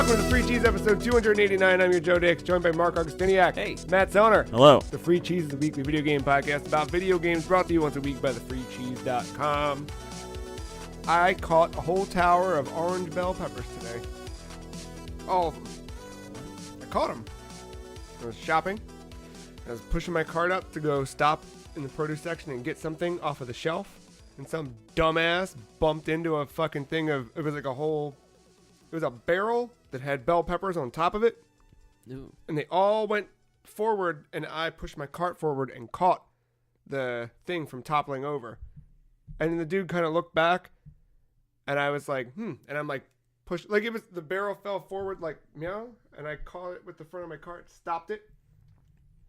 Welcome to the Free Cheese episode 289. I'm your Joe Dix, joined by Marc Augustiniak. Hey. Matt Zellner. Hello. The Free Cheese is a weekly video game podcast about video games brought to you once a week by thefreecheese.com. I caught a whole tower of orange bell peppers today. All of them. I caught them. I was shopping. I was pushing my cart up to go stop in the produce section and get something off of the shelf. And some dumbass bumped into a fucking thing of, it was like a whole, it was a barrel that had bell peppers on top of it. Ooh. And they all went forward, and I pushed my cart forward and caught the thing from toppling over. And then the dude kind of looked back, and I was like, and I'm like, push, like it was, the barrel fell forward like, meow, and I caught it with the front of my cart, stopped it,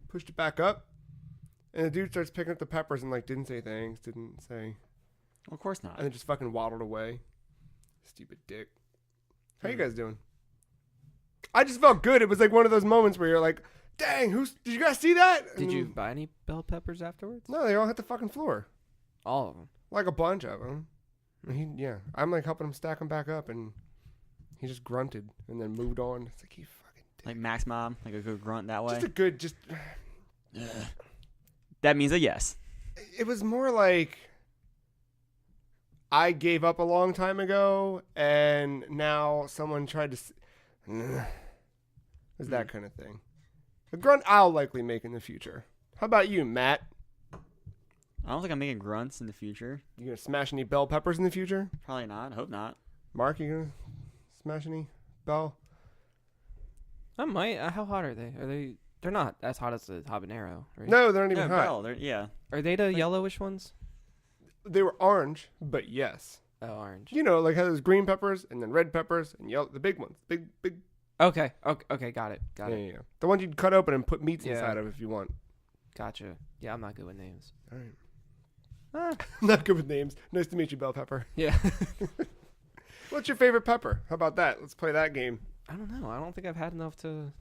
pushed it back up, and the dude starts picking up the peppers and like, didn't say thanks, didn't say. Well, of course not. And then just fucking waddled away. Stupid dick. How you guys doing? I just felt good. It was like one of those moments where you're like, dang, did you guys see that? Did you buy any bell peppers afterwards? No, they all hit the fucking floor. All of them. Like a bunch of them. I'm like helping him stack them back up, and he just grunted and then moved on. It's like, you fucking dick. Like Max Mom, like a good grunt that way. That means a yes. It was more like I gave up a long time ago, and now someone tried to. It's that kind of thing. A grunt I'll likely make in the future. How about you, Matt? I don't think I'm making grunts in the future. You gonna smash any bell peppers in the future? Probably not. I hope not. Mark, you gonna smash any bell? I might. How hot are they? They're not as hot as the habanero, right? No, they're not even No, hot. bell. Yeah. Are they the yellowish ones? They were orange, but yes. Oh, orange. You know, like how there's green peppers and then red peppers and yellow, the big ones. Big. Okay, got it. Yeah. The ones you'd cut open and put meats Yeah. inside of if you want. Gotcha. Yeah, I'm not good with names. All right. Not good with names. Nice to meet you, bell pepper. Yeah. What's your favorite pepper? How about that? Let's play that game. I don't know. I don't think I've had enough to The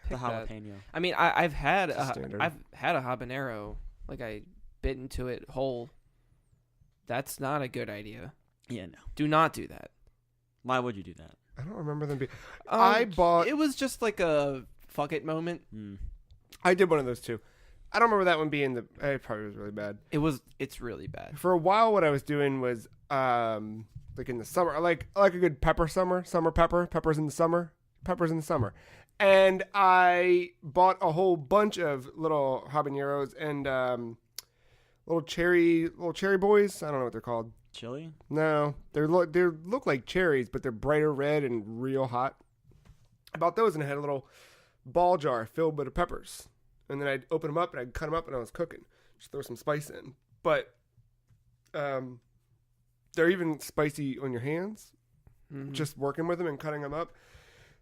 pick that. jalapeno. I mean, I've had It's a standard. I've had a habanero. Like I bit into it whole. That's not a good idea. Yeah, no. Do not do that. Why would you do that? I don't remember them being. I bought. It was just like a fuck it moment. I did one of those too. I don't remember that one being it probably was really bad. It's really bad. For a while, what I was doing was like in the summer, I like a good summer pepper, peppers in the summer, and I bought a whole bunch of little habaneros and little cherry boys. I don't know what they're called. Chili? No, they look like cherries, but they're brighter red and real hot. I bought those and I had a little ball jar filled with peppers. And then I'd open them up and I'd cut them up and I was cooking. Just throw some spice in. But they're even spicy on your hands, just working with them and cutting them up.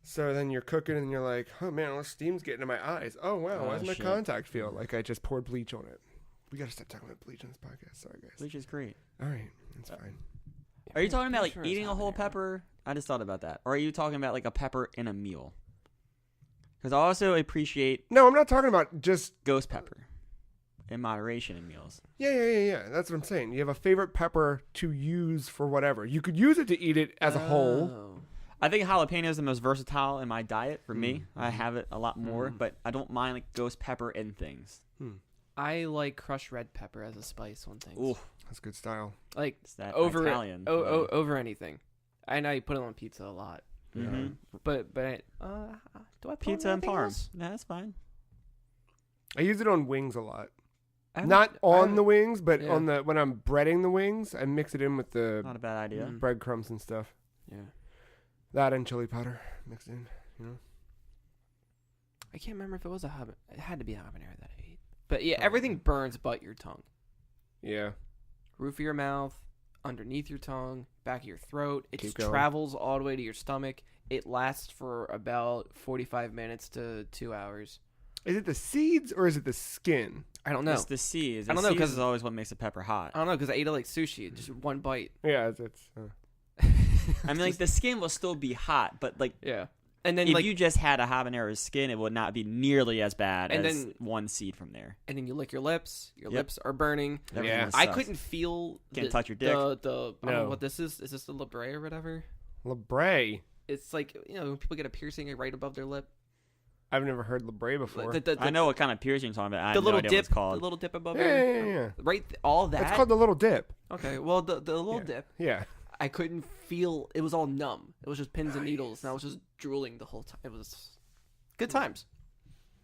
So then you're cooking and you're like, oh man, all the steam's getting in my eyes. Oh wow, why does my contact feel like I just poured bleach on it? We got to stop talking about bleach on this podcast. Sorry, guys. Bleach is great. All right, that's fine. Are you talking about like Sure it's eating a whole habanero. pepper? I just thought about that. Or are you talking about like a pepper in a meal? Because I also appreciate No, I'm not talking about just ghost pepper in moderation in meals. Yeah. That's what I'm saying. You have a favorite pepper to use for whatever. You could use it to eat it as a whole. Oh. I think jalapeno is the most versatile in my diet for me. I have it a lot more, but I don't mind like ghost pepper in things. I like crushed red pepper as a spice on things. Ooh, That's good style. Like it's that over Italian. over anything. I know you put it on pizza a lot. Mhm. But do I put Pizza on and anything parm. else? Yeah, that's fine. I use it on wings a lot. I Not haven't- on the wings, but yeah. on when I'm breading the wings, I mix it in with the Not a bad idea. breadcrumbs and stuff. Yeah. That and chili powder mixed in. You know. I can't remember if it was a habanero. It had to be a habanero that I ate. But yeah, everything burns but your tongue. Yeah. Roof of your mouth, underneath your tongue, back of your throat. It Keep just going. travels all the way to your stomach. It lasts for about 45 minutes to 2 hours. Is it the seeds or is it the skin? I don't know. It's the seeds. I don't know, Seeds 'cause- is always what makes a pepper hot. I don't know because I ate it like sushi. Just one bite. Yeah, it's I mean, like the skin will still be hot, but like Yeah. And then if like you just had a habanero skin, it would not be nearly as bad And as then- one seed from there. and then you lick your lips. Your Yep. lips are burning. Everything Yeah. else I sucks. couldn't feel Can't touch your dick. I don't know No. what this is. Is this the Libre or whatever? Labray. It's like, when people get a piercing right above their lip. I've never heard labrae before. I know what kind of piercing you're talking about. I have the no little idea dip, what it's called. the little dip above Yeah. Right, all that. That's called the little dip. Okay, well, the little dip. Yeah. I couldn't feel. It was all numb. It was just pins and needles, and I was just drooling the whole time. It was good times.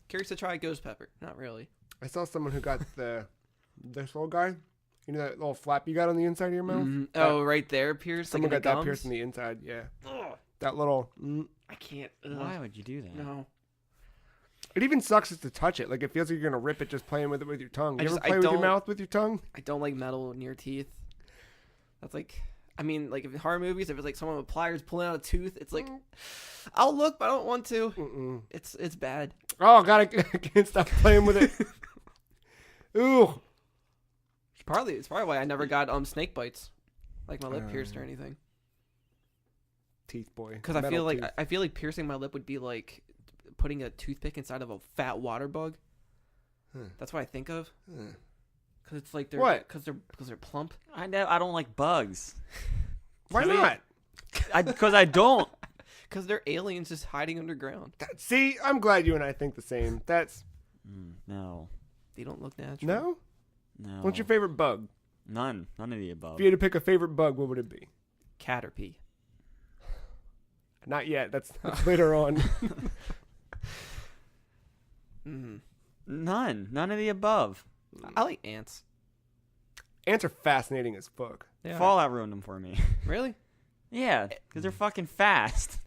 Curious to try ghost pepper. Not really. I saw someone who got this little guy. You know that little flap you got on the inside of your mouth? Oh, right there, pierced. Someone like got in the that gums? pierced in the inside. Yeah. Ugh, That little. I can't. Why would you do that? No. It even sucks just to touch it. Like it feels like you're gonna rip it just playing with it with your tongue. You ever I play with your don't- mouth with your tongue? I don't like metal near teeth. That's like, I mean, like if in horror movies, if it's like someone with pliers pulling out a tooth, it's like, I'll look, but I don't want to. Mm-mm. It's bad. Oh God, I can't stop playing with it. Ooh. It's probably why I never got snake bites, like my lip pierced or anything. Teeth boy. Because I feel like piercing my lip would be like putting a toothpick inside of a fat water bug. That's what I think of. Because it's like because they're plump. I don't like bugs. Why not? Because I don't. Because they're aliens just hiding underground. See, I'm glad you and I think the same. That's No. They don't look natural. no. No. What's your favorite bug? None of the above. If you had to pick a favorite bug, what would it be? Caterpie. Not yet. That's later on. None of the above. I like ants. Ants are fascinating as fuck. Yeah. Fallout ruined them for me. Really? Yeah, because they're fucking fast.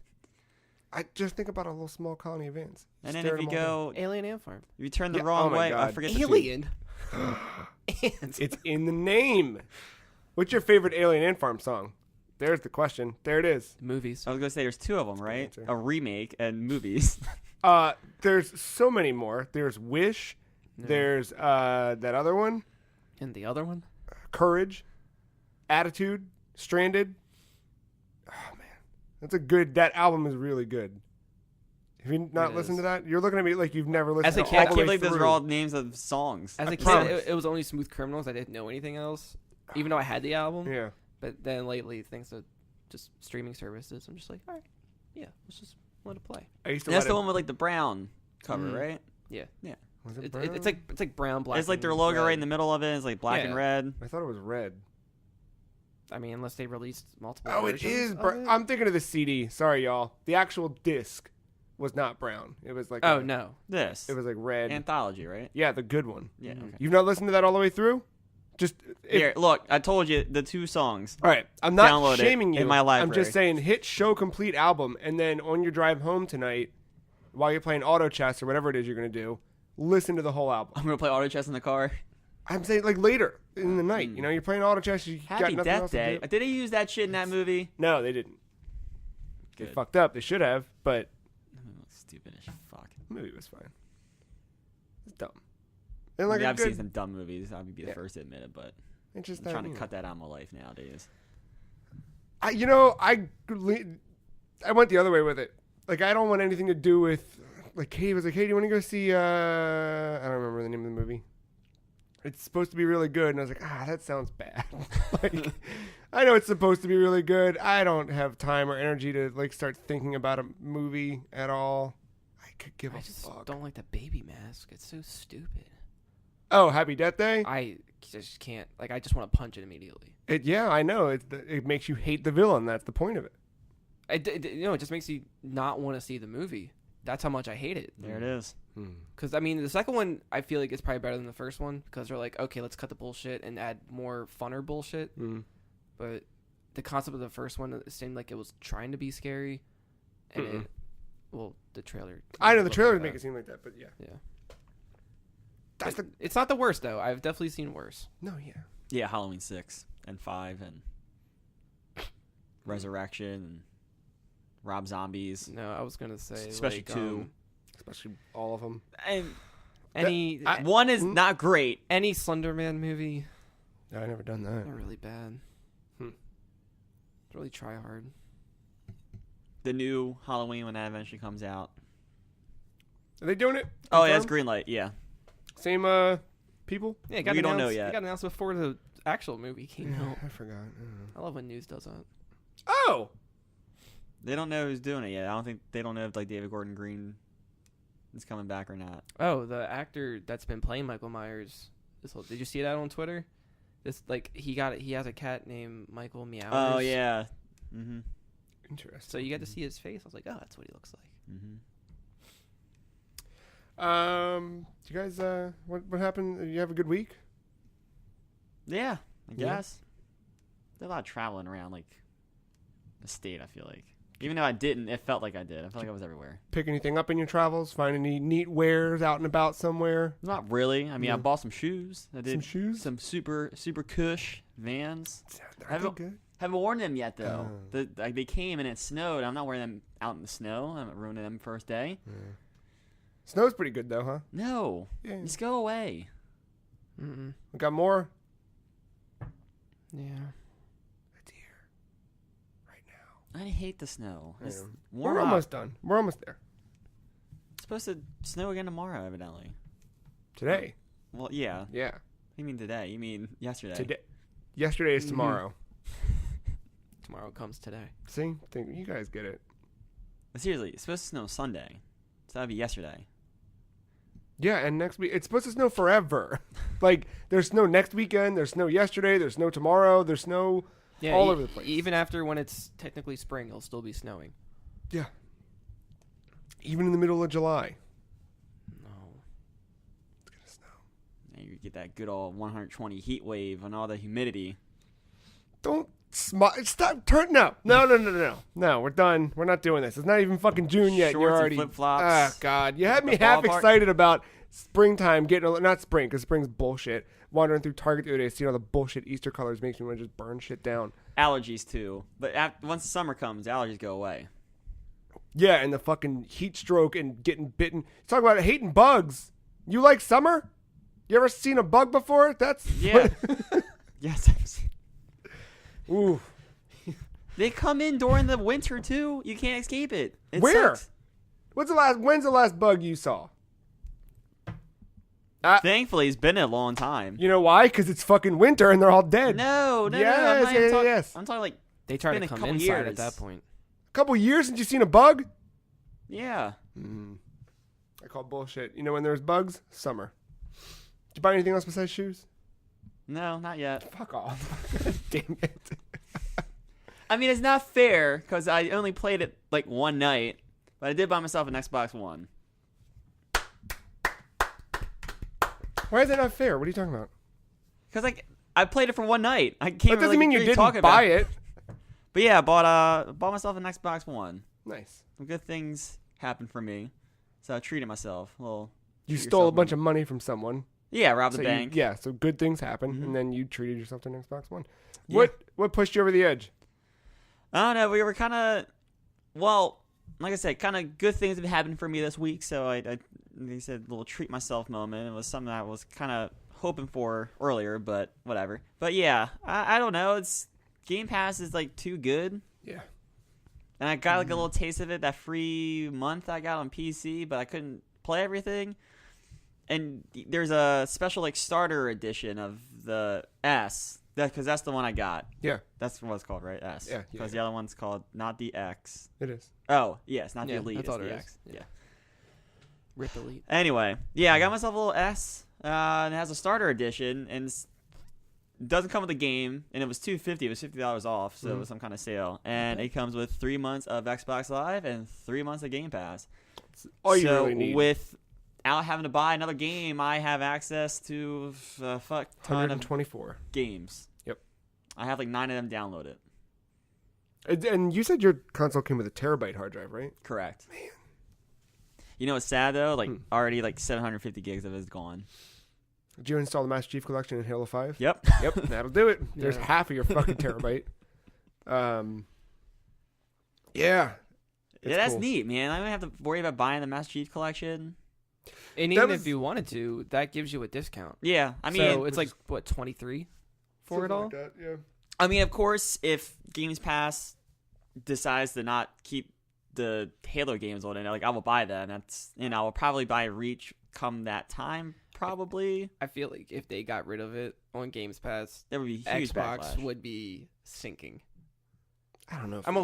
I just think about a little small colony of ants. And then Stare if you at 'em all go, Alien ant farm. if you turn the Yeah, wrong oh my way, I God. forget the Alien. Ants. day. It's in the name. What's your favorite Alien Ant Farm song? There's the question. There it is. Movies. I was gonna say there's two of them, right? answer. A remake and movies. There's so many more. There's Wish. No. There's that other one. And the other one? Courage. Attitude. Stranded. Oh man, that album is really good. Have you not It listened is. to that? You're looking at me like you've never listened As a to kid, all I the can't way believe those through. are all names of songs. As a promise. kid, it was only Smooth Criminals. I didn't know anything else, even though I had the album. Yeah. But then lately, thanks to just streaming services, I'm just like, all right, yeah, let's just let it play. I used to That's let the it- one with like the brown cover, Mhm. right? Yeah, Was it it's brown? like brown, black. It's like their and logo red. right in the middle of it. It's like black Yeah. and red. I thought it was red. I mean, unless they released multiple. Oh, it versions is. of it. I'm thinking of the CD. Sorry, y'all. The actual disc was not brown. It was like Oh no. This. It was like red. Anthology, right? Yeah, the good one. Yeah. Okay. You've not listened to that all the way through? Just Here, look. I told you the two songs. All right. I'm not Download it shaming you. in my I'm library. just saying, hit show complete album, and then on your drive home tonight, while you're playing auto chess or whatever it is you're gonna do, listen to the whole album. I'm gonna play auto chess in the car. I'm saying like later in the night. You know, you're playing auto chess. You got Happy nothing Death else Day. to do. Did they use that shit in that movie? No, they didn't. They Good. fucked up. They should have, but Stupid as fuck. the movie was fine. It's dumb. And like I mean, a I've good, seen some dumb movies. I would be the Yeah. first to admit it, but it's just I'm that, trying to you know. cut that out of my life nowadays. I went the other way with it. Like, I don't want anything to do with, like, Katie was like, hey, do you want to go see, I don't remember the name of the movie. It's supposed to be really good. And I was like, that sounds bad. Like, I know it's supposed to be really good. I don't have time or energy to, like, start thinking about a movie at all. I could give I a just fuck. don't like the baby mask. It's so stupid. Oh, Happy Death Day? I just can't. Like, I just want to punch it immediately. Yeah, I know. It makes you hate the villain. That's the point of it. It just makes you not want to see the movie. That's how much I hate it. There it is. Because, I mean, the second one, I feel like it's probably better than the first one because they're like, okay, let's cut the bullshit and add more funner bullshit. But the concept of the first one, it seemed like it was trying to be scary. And the trailer. I know the looked trailers like make that. it seem like that, but yeah. Yeah. That's the... It's not the worst, though. I've definitely seen worse. No, yeah. Yeah, Halloween 6 and 5 and Resurrection and Rob Zombies. No, I was going to say. Especially like, 2. Especially all of them. And Any one is not great. any Slenderman movie, I've never done that. they're really bad. Really try hard. The new Halloween when that eventually comes out. Are they doing it? Oh, yeah, it's Confirmed? Greenlight. Yeah. Same people? Yeah, it got We don't know announced- yet. It got announced before the actual movie came out. I forgot. I don't know. I love when news does that. Oh! They don't know who's doing it yet. They don't know if like David Gordon Green is coming back or not. Oh, the actor that's been playing Michael Myers. Did you see that on Twitter? This he has a cat named Michael Meowers. Oh yeah. Mm-hmm. Interesting. So you get to see his face. I was like, oh, that's what he looks like. Mm-hmm. You guys, what happened? You have a good week? Yeah, I Yeah. guess. Did a lot of traveling around like the state. I feel like, even though I didn't, it felt like I did. I felt like I was everywhere. Pick anything up in your travels? Find any neat wares out and about somewhere? Not really. I mean, Yeah. I bought some shoes. I did Some shoes? some super cush Vans. Are they good? Haven't worn them yet though. Oh. They came and it snowed. I'm not wearing them out in the snow. I'm ruining them first day. Yeah. Snow's pretty good though, huh? No, Yeah. just go away. Mm-mm. We got more. Yeah. It's here. Right now. I hate the snow. It's Yeah. warm We're up. almost done. We're almost there. It's supposed to snow again tomorrow, evidently. Today. Well, yeah. Yeah. You mean today? You mean yesterday? Today. Yesterday is Mhm. tomorrow. Tomorrow comes today. See? You guys get it. But seriously, it's supposed to snow Sunday, so that'd be yesterday. Yeah, and next week it's supposed to snow forever. Like there's snow next weekend, there's snow yesterday, there's snow tomorrow, there's snow Yeah, all over the place. Even after when it's technically spring, it'll still be snowing. Yeah. Even in the middle of July. No. It's gonna snow. And you get that good old 120 heat wave and all the humidity. Don't stop No, we're done. We're not doing this. It's not even fucking June yet. Shorts You're and already flip-flops. Ah, God. You had me The half ballpark. excited about springtime not spring, because spring's bullshit. Wandering through Target the other day, seeing all the bullshit Easter colors makes me want to just burn shit down. Allergies too, but once the summer comes, the allergies go away. Yeah, and the fucking heat stroke and getting bitten. Talk about hating bugs. You like summer? You ever seen a bug before? That's Yeah. Yes. I've seen- Ooh. They come in during the winter too. You can't escape it. It Where? sucks. When's the last bug you saw? Thankfully, it's been a long time. You know why? Because it's fucking winter and they're all dead. No. I'm Yes, not even talking. yes. I'm talking like They try been to a come couple inside years. at that point. A couple years since you seen a bug? yeah. I call bullshit. You know when there's bugs? Summer. Did you buy anything else besides shoes? No, not yet. Fuck off. Damn it. I mean, it's not fair because I only played it like one night, but I did buy myself an Xbox One. Why is that not fair? What are you talking about? Because like I played it for one night. I can't. That doesn't really mean you really talk didn't about buy it. But yeah, I bought myself an Xbox One. Nice. Some good things happened for me, so I treated myself. You treat stole a yourself bunch of money from someone. Yeah, robbed So the you- bank. yeah, so good things happen, Mhm. and then you treated yourself to an Xbox One. Yeah. What pushed you over the edge? I don't know. We were kind of, well, like I said, kind of good things have happened for me this week. So they said, a little treat myself moment. It was something I was kind of hoping for earlier, but whatever. But yeah, I don't know. Game Pass is like too good. Yeah. And I got like a little taste of it that free month I got on PC, but I couldn't play everything. And there's a special like starter edition of the S, because that's the one I got. Yeah, That's what it's called, right? S. Yeah, Because the other one's called not the X. it is. Oh, yes, not Yeah, the Elite. that's all It's the it X. is. Yeah. Rip Elite. Anyway, yeah, I got myself a little S, and it has a starter edition, and it doesn't come with a game, and it was $250. It was $50 off, so it was some kind of sale. And it comes with 3 months of Xbox Live and 3 months of Game Pass. All you so really need. without having to buy another game, I have access to a fuck ton of 124. games. Yep. I have like 9 of them downloaded. And you said your console came with a terabyte hard drive, right? Correct. Man. You know what's sad though? Like already like 750 gigs of it is gone. Did you install the Master Chief Collection in Halo 5? Yep. Yep, that'll do it. There's Yeah. half of your fucking terabyte. Yeah. Yeah, that's cool. neat, man. I don't have to worry about buying the Master Chief Collection. And That even was- if you wanted to, that gives you a discount. Yeah, I mean, so it's like what 23 for it all. Something like that, yeah. I mean, of course, if Games Pass decides to not keep the Halo games on it, like I will buy them. I will probably buy Reach come that time. Probably I feel like if they got rid of it on Games Pass, there would be huge Xbox backlash. would be sinking. I don't know. If I'm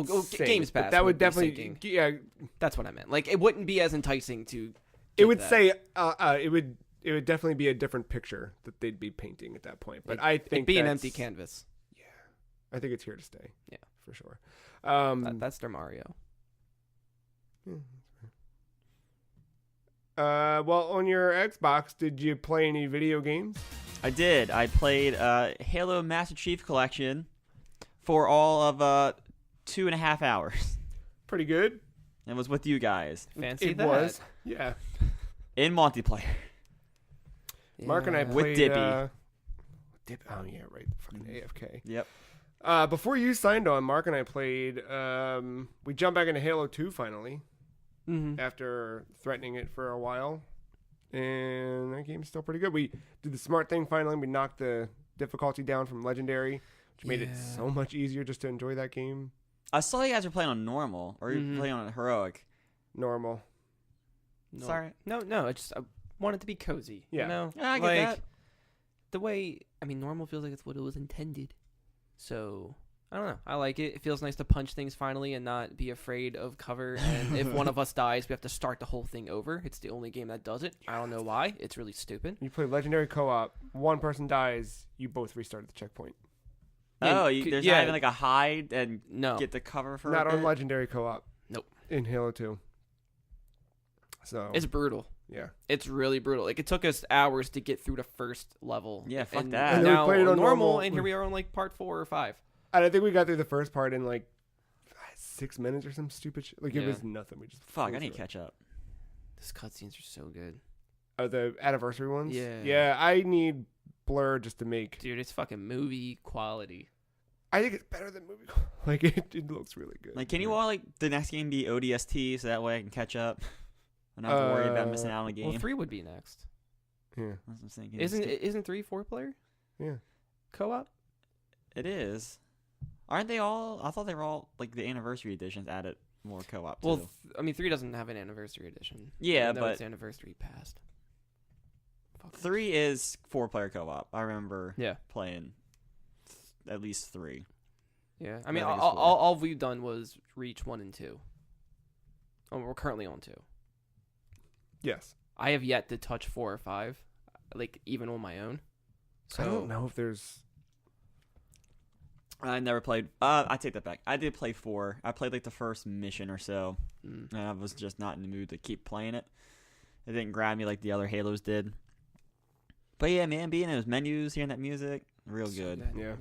Games but Pass. that would be definitely. syncing. Yeah, That's what I meant. Like, it wouldn't be as enticing to. it would that. say. It would definitely be a different picture that they'd be painting at that point. But I think it'd be an that's- empty canvas. I think it's here to stay. Yeah, for sure. That's their Mario. Well, on your Xbox, did you play any video games? I did. I played Halo Master Chief Collection for all of 2.5 hours. Pretty good. It was with you guys Fancy It that. was. Yeah. in multiplayer. Mark and I Yeah. With played. Dippy. Oh yeah, right. Fucking AFK. Yep. Before you signed on, Mark and I played. We jumped back into Halo 2 finally Mhm. after threatening it for a while, and that game's still pretty good. We did the smart thing finally. We knocked the difficulty down from legendary, which made it Yeah. so much easier just to enjoy that game. I saw you guys were playing on normal, or you Mhm. were playing on heroic. Normal. No. Sorry. No. I just I want it to be cozy. Yeah. You know? Yeah, I get like, that. The way normal feels like it's what it was intended. So I don't know. I like it. It feels nice to punch things finally and not be afraid of cover. And if one of us dies, we have to start the whole thing over. It's the only game that does it. I don't know why. It's really stupid. You play legendary co-op. One person dies. You both restart at the checkpoint. Oh, Yeah, there's yeah. not even like a hide and No. get the cover for Not a on bit? legendary co-op. Nope. In Halo 2. So It's brutal. yeah. It's really brutal. Like, it took us hours to get through the first level. Yeah, fuck and that. And then we Now played it on normal. and here we are on like part 4 or 5. And I think we got through the first part in like 6 minutes or some stupid shit. Like it Yeah. was nothing. We just Fuck, flew I need to through it. catch up. These cutscenes are so good. Oh, the anniversary ones. Yeah. Yeah, I need Blur just to make. Dude, it's fucking movie quality. I think it's better than movie. Like it looks really good. Like, can you all like the next game be ODST so that way I can catch up? I don't have to worry about missing out on a game. Well, 3 would be next. Yeah. That's what I'm thinking. Isn't 3 4-player Yeah. co-op? It is. Aren't they all? I thought they were all like the anniversary editions added more co-op. Well, too. 3 doesn't have an anniversary edition. Yeah, even though but its anniversary passed. Fuck. 3 is 4-player co-op. I remember Yeah. playing at least 3. Yeah. I I mean, think it's all we've done was reach 1 and 2. Oh, we're currently on 2. Yes. I have yet to touch 4 or 5, like even on my own. So I don't know if there's. I never played. I take that back. I did play 4. I played like the first mission or so, and I was just not in the mood to keep playing it. It didn't grab me like the other Halos did. But yeah, man, being in those menus, hearing that music, real so good. Yeah.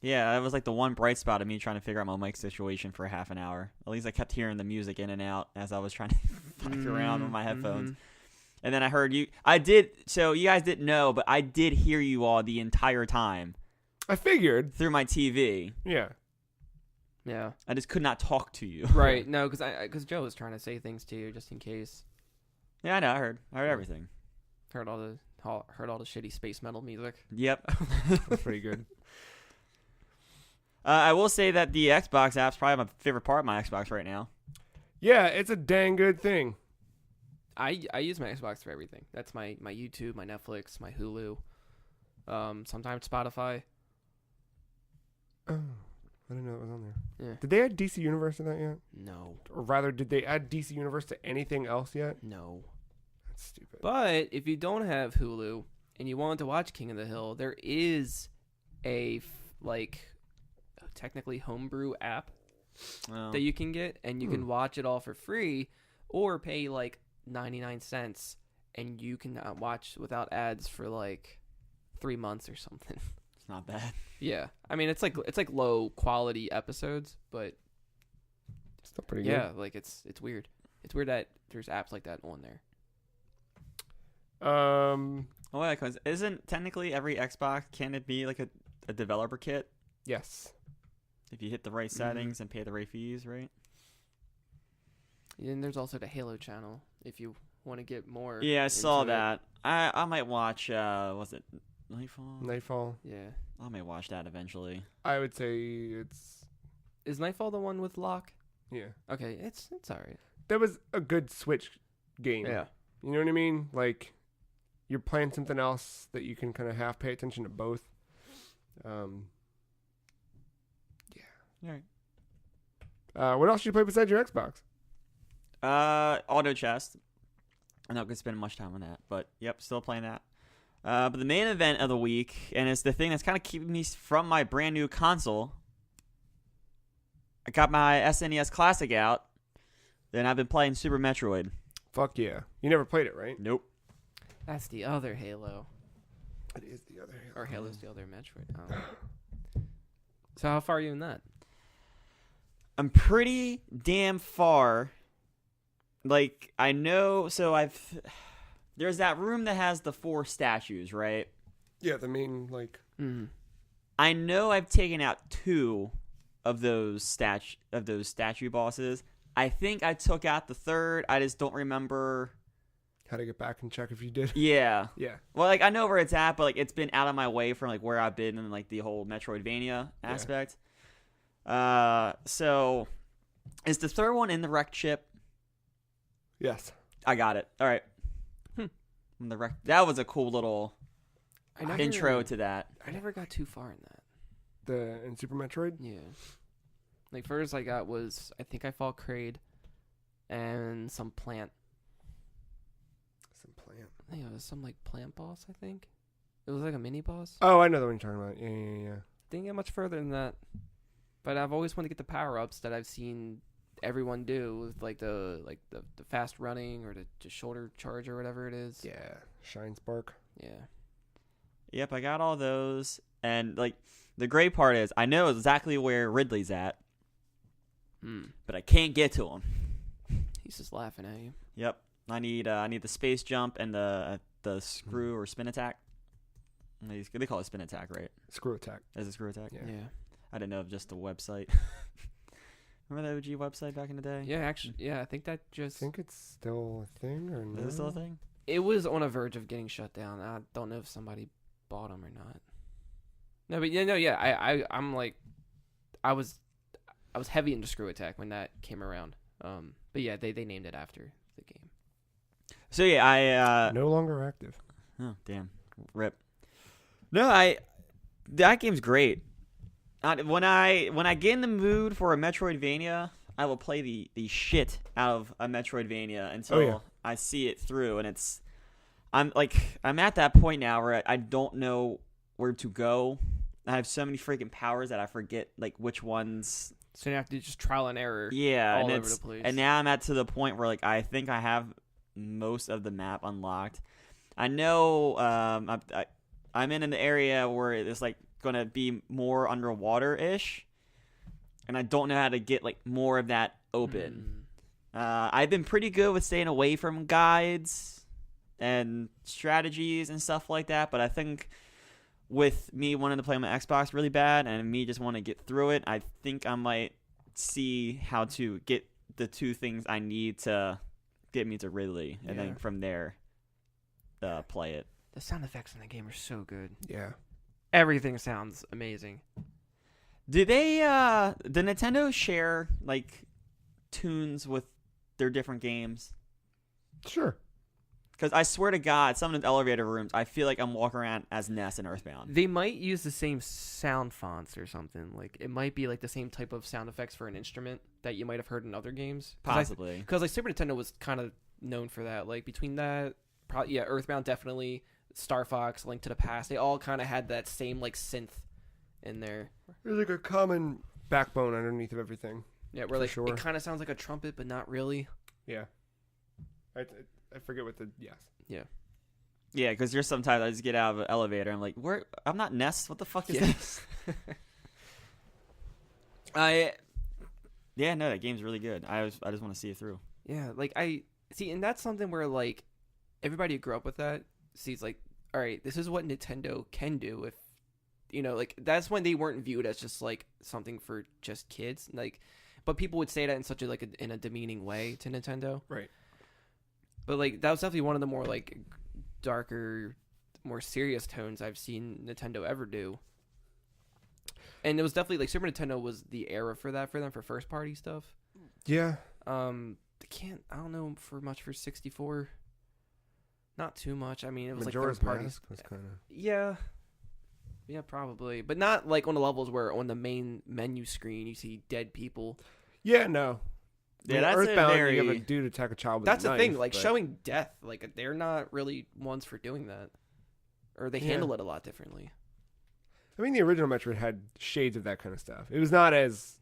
Yeah, that was like the one bright spot of me trying to figure out my mic situation for half an hour. At least I kept hearing the music in and out as I was trying to fuck around with my headphones. And then I heard you. So you guys didn't know, but I did hear you all the entire time I figured. through my TV. Yeah. Yeah. I just could not talk to you. Right. No, because Joe was trying to say things to you just in case. Yeah, I know. I heard everything. Heard all the shitty space metal music. Yep. That's pretty good. I will say that the Xbox app's probably my favorite part of my Xbox right now. Yeah, it's a dang good thing. I use my Xbox for everything. That's my YouTube, my Netflix, my Hulu, sometimes Spotify. Oh, I didn't know it was on there. Yeah. Did they add DC Universe to that yet? No. Or rather, did they add DC Universe to anything else yet? No. That's stupid. But if you don't have Hulu and you want to watch King of the Hill, there is a technically homebrew app Oh. that you can get, and you can watch it all for free, or pay like 99 cents, and you can watch without ads for like 3 months or something. It's not bad. Yeah, I mean it's like low quality episodes, but Still pretty yeah, like it's weird. It's weird that there's apps like that on there. good. Oh, yeah, because isn't technically every Xbox, can it be like a developer kit? Yes. If you hit the right settings and pay the right fees, right? And there's also the Halo channel if you want to get more. Yeah, I saw into it. that. I might watch, was it Nightfall? Nightfall. Yeah. I may watch that eventually. I would say it's. Is Nightfall the one with Locke? Yeah. Okay, it's alright. That was a good Switch game. Yeah. You know what I mean? Like, you're playing something else that you can kind of half pay attention to both. All right. What else did you play besides your Xbox? Auto Chest. I'm not going to spend much time on that, but yep, still playing that. But the main event of the week, and it's the thing that's kind of keeping me from my brand new console. I got my SNES Classic out, then I've been playing Super Metroid. Fuck yeah. You never played it, right? Nope. That's the other Halo. It is the other Halo. Or Halo's the other Metroid. Oh. So how far are you in that? I'm pretty damn far. Like, I know, so there's that room that has the 4 statues, right? Yeah, the main, I know I've taken out 2 of those statue bosses. I think I took out the 3rd. I just don't remember how to get back and check if you did. Yeah. Yeah. Well, like, I know where it's at, but like it's been out of my way from like where I've been in like the whole Metroidvania aspect. So is the 3rd one in the wrecked ship? Yes. I got it. All right. That was a cool little intro to that. I never got too far in that. In Super Metroid? Yeah. Like, first I got was, I think I fought Kraid and some plant. Some plant. I think it was some, like, plant boss, I think. It was like a mini boss. Oh, I know the one you're talking about. Yeah. Didn't get much further than that. But I've always wanted to get the power-ups that I've seen everyone do with, like, the fast running or the shoulder charge or whatever it is. Yeah. Shine Spark. Yeah. Yep, I got all those. And, like, the great part is I know exactly where Ridley's at. But I can't get to him. He's just laughing at you. Yep. I need the space jump and the screw or spin attack. They call it spin attack, right? Screw attack. Is it screw attack? Yeah. I didn't know of just the website. Remember the OG website back in the day? Yeah, actually, yeah, I think that just... I think it's still a thing, or no? Is it still a thing? It was on a verge of getting shut down. I don't know if somebody bought them or not. No, but I'm like... I was heavy into Screw Attack when that came around. But yeah, they named it after the game. So yeah, I no longer active. Oh damn, rip. No, that game's great. When I get in the mood for a Metroidvania, I will play the shit out of a Metroidvania until I see it through, and I'm at that point now where I don't know where to go. I have so many freaking powers that I forget like which ones. So you have to do just trial and error. Yeah, all over the place. And now I'm to the point where like I think I have most of the map unlocked. I know I'm in an area where it's like gonna be more underwater-ish, and I don't know how to get like more of that open. I've been pretty good with staying away from guides and strategies and stuff like that, but I think with me wanting to play on my Xbox really bad and me just want to get through it, I think I might see how to get the 2 things I need to get me to Ridley, and then from there play it. The sound effects in the game are so good. Yeah. Everything sounds amazing. Do they the Nintendo share like tunes with their different games? Sure. Because I swear to God, some of the elevator rooms, I feel like I'm walking around as Ness in Earthbound. They might use the same sound fonts or something. Like it might be like the same type of sound effects for an instrument that you might have heard in other games. Possibly. Because like Super Nintendo was kind of known for that. Like between that, Earthbound definitely, Star Fox, Link to the Past, they all kind of had that same like synth in there. There's like a common backbone underneath of everything. Yeah, where like sure. It kind of sounds like a trumpet, but not really. Yeah. I forget what the Yeah. Yeah, because there's sometimes I just get out of an elevator. I'm like, where? I'm not Ness. What the fuck is this? No, that game's really good. I just want to see it through. Yeah, like I see, and that's something where like everybody who grew up with that sees like, all right, this is what Nintendo can do. If like that's when they weren't viewed as just like something for just kids. Like, but people would say that in such a in a demeaning way to Nintendo. Right. But like that was definitely one of the more like darker, more serious tones I've seen Nintendo ever do. And it was definitely like Super Nintendo was the era for that for them for first party stuff. Yeah. I don't know for much for 64. Not too much. I mean, it was Majora's like third party. Mask was kind of. Yeah, probably, but not like on the levels where on the main menu screen you see dead people. Yeah, no. Yeah, that's a Earthbound. very. You have a dude attack a child with That's a the knife, thing. Like but- showing death, like they're not really ones for doing that, or they handle it a lot differently. I mean, the original Metroid had shades of that kind of stuff. It was not as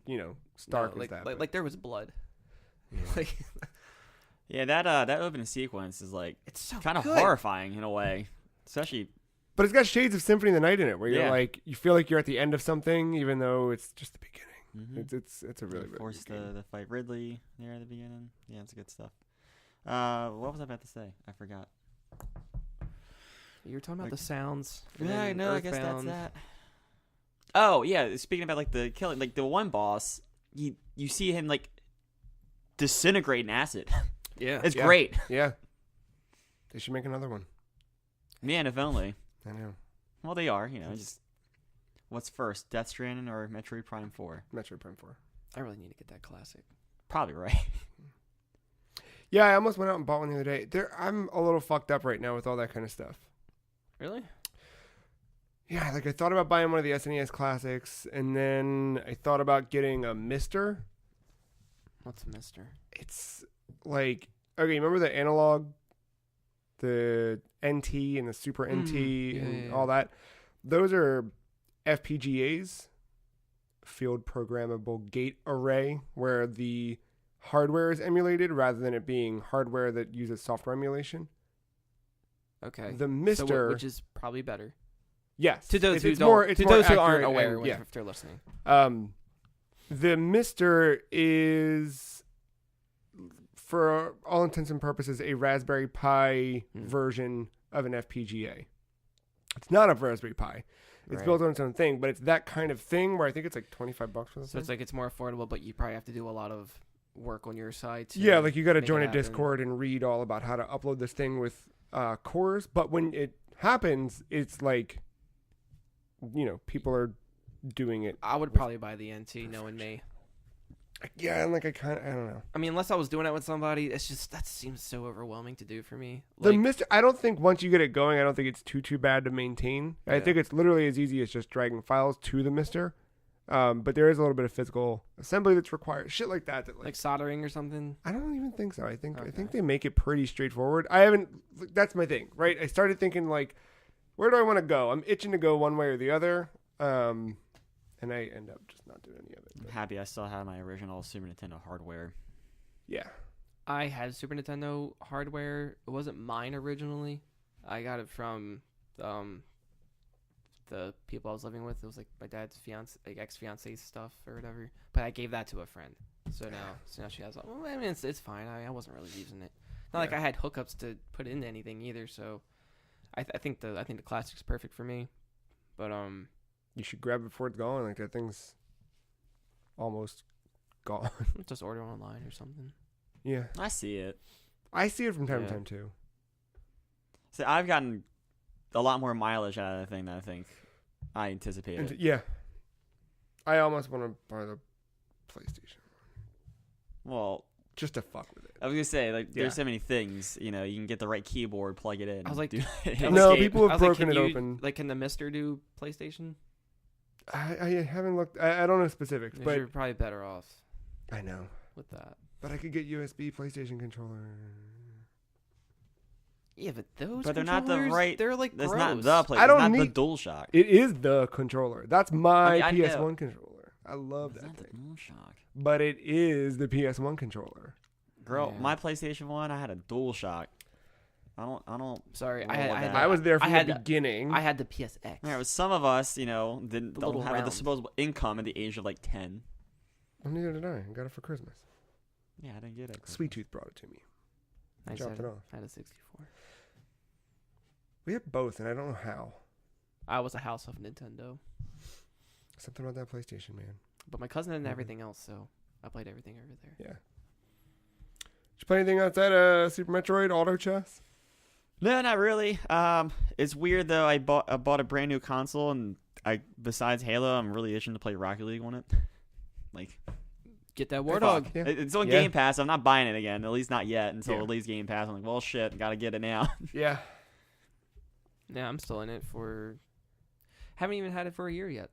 stark No, as that. Like there was blood. Yeah. Like Yeah, that opening sequence is like it's so kind of good. horrifying in a way, especially. But it's got shades of Symphony of the Night in it, where you're Yeah. like, you feel like you're at the end of something, even though it's just the beginning. Mm-hmm. It's a really, really forced good game. the fight Ridley near the beginning. Yeah, it's good stuff. What was I about to say? I forgot. You were talking about Like- the sounds. Yeah, I and know. I guess that's Earthbound. that. Oh yeah, speaking about like the killing, like the one boss, you see him like disintegrate in acid. Yeah, It's Yeah. great. Yeah. They should make another one. Man, if only. I know. Well, they are. Just what's first, Death Stranding or Metroid Prime 4? Metroid Prime 4. I really need to get that classic. Probably right. Yeah, I almost went out and bought one the other day. I'm a little fucked up right now with all that kind of stuff. Really? Yeah, like I thought about buying one of the SNES classics, and then I thought about getting a Mister. What's a Mister? It's like, okay, remember the analog, the NT and the Super NT and all that? Those are FPGAs, field programmable gate array, where the hardware is emulated rather than it being hardware that uses software emulation. Okay. The So Mister, which is probably better. yes, To those who it's don't, more, it's to more those who aren't accurate aware and- when yeah. if they're listening. The Mister is, for all intents and purposes, a Raspberry Pi version of an FPGA. It's not a Raspberry Pi. It's Right. built on its own thing, but it's that kind of thing where I think it's like $25 for the So thing. it's like it's more affordable, but you probably have to do a lot of work on your side. To Yeah, like you got to make it join a happen. Discord and read all about how to upload this thing with cores. But when it happens, it's like, people are doing it. I would probably buy the NT, knowing me. Yeah, and like I don't know. I mean, unless I was doing it with somebody, it's just that seems so overwhelming to do for me. The Like, Mister, I don't think once you get it going, I don't think it's too bad to maintain. I Yeah. think it's literally as easy as just dragging files to the Mister. But there is a little bit of physical assembly that's required. Shit like that. That like soldering or something. I don't even think so. I think Okay. they make it pretty straightforward. I haven't. That's my thing, right? I started thinking like, where do I want to go? I'm itching to go one way or the other. And I end up just not doing any of it. I'm But happy I still have my original Super Nintendo hardware. yeah. I had Super Nintendo hardware. It wasn't mine originally. I got it from the people I was living with. It was like my dad's fiance, like ex-fiance's stuff or whatever. But I gave that to a friend. So now she has. Well, I mean, it's fine. I wasn't really using it. Not like Yeah. I had hookups to put into anything either. So I think the classic's perfect for me. But You should grab it before it's gone. Like that thing's almost gone. just order online or something. Yeah. I see it. I see it from time Yeah. to time too. So I've gotten a lot more mileage out of the thing than I think I anticipated. And yeah. I almost want to buy the PlayStation Well, just to fuck with it. I was gonna say like Yeah. there's so many things. You can get the right keyboard, plug it in. I was like, do No, escape. people have I was like, broken can it you- open. Like, can the Mister do PlayStation? I haven't looked. I don't know specifics, but You're probably better off I know. with that. But I could get USB PlayStation controller. Yeah, but those But they're not the controllers, right- They're like That's gross. not the play. I don't not the need- DualShock. It is the controller. That's my I mean, I PS1 know. controller. I love It's that not the thing. DualShock. But it is the PS1 controller. Girl, Yeah. my PlayStation 1, I had a DualShock. I don't. Sorry, Roll I had, with I had that. I was there from I had the beginning. I had the PSX. Yeah, but some of us, don't little have the round. disposable income at the age of like 10. Well, neither did I. I got it for Christmas. Yeah, I didn't get it. Sweet Tooth brought it to me. I dropped it off. had a 64. We have both, and I don't know how. I was a house of Nintendo, Something about that PlayStation, man. but my cousin had Mhm. everything else, so I played everything over there. Yeah. Did you play anything outside Super Metroid Auto Chess? No, not really. It's weird though. I bought a brand new console, and besides Halo, I'm really itching to play Rocket League on it. Like, Get that Hey, Wardog. fuck, yeah. it's on Yeah. Game Pass. I'm not buying it again. At least not yet until Yeah. it leaves Game Pass. I'm like, well, shit, gotta get it now. Yeah. Yeah, I'm still in it for. Haven't even had it for a year yet.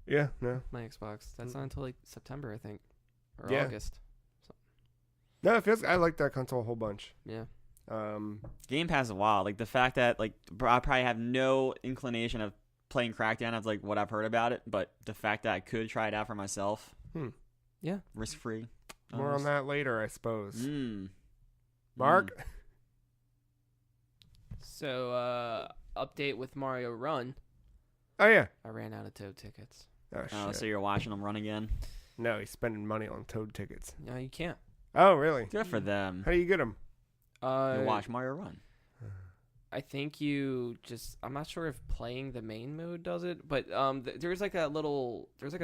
Yeah, no. My Xbox. That's not until like September, I think, or Yeah. August. No, it feels. I like that console a whole bunch. Yeah. Game Pass is wild. Like the fact that like I probably have no inclination of playing Crackdown of like what I've heard about it, but the fact that I could try it out for myself, Yeah, risk free. More on that later, I suppose. Mark. So, update with Mario Run. Oh yeah. I ran out of Toad tickets. Oh shit. Oh, so you're watching them run again? No, he's spending money on Toad tickets. No, you can't. Oh really? Good for them. How do you get them? You watch Mario Run. I think you just. I'm not sure if playing the main mode does it, but there's like a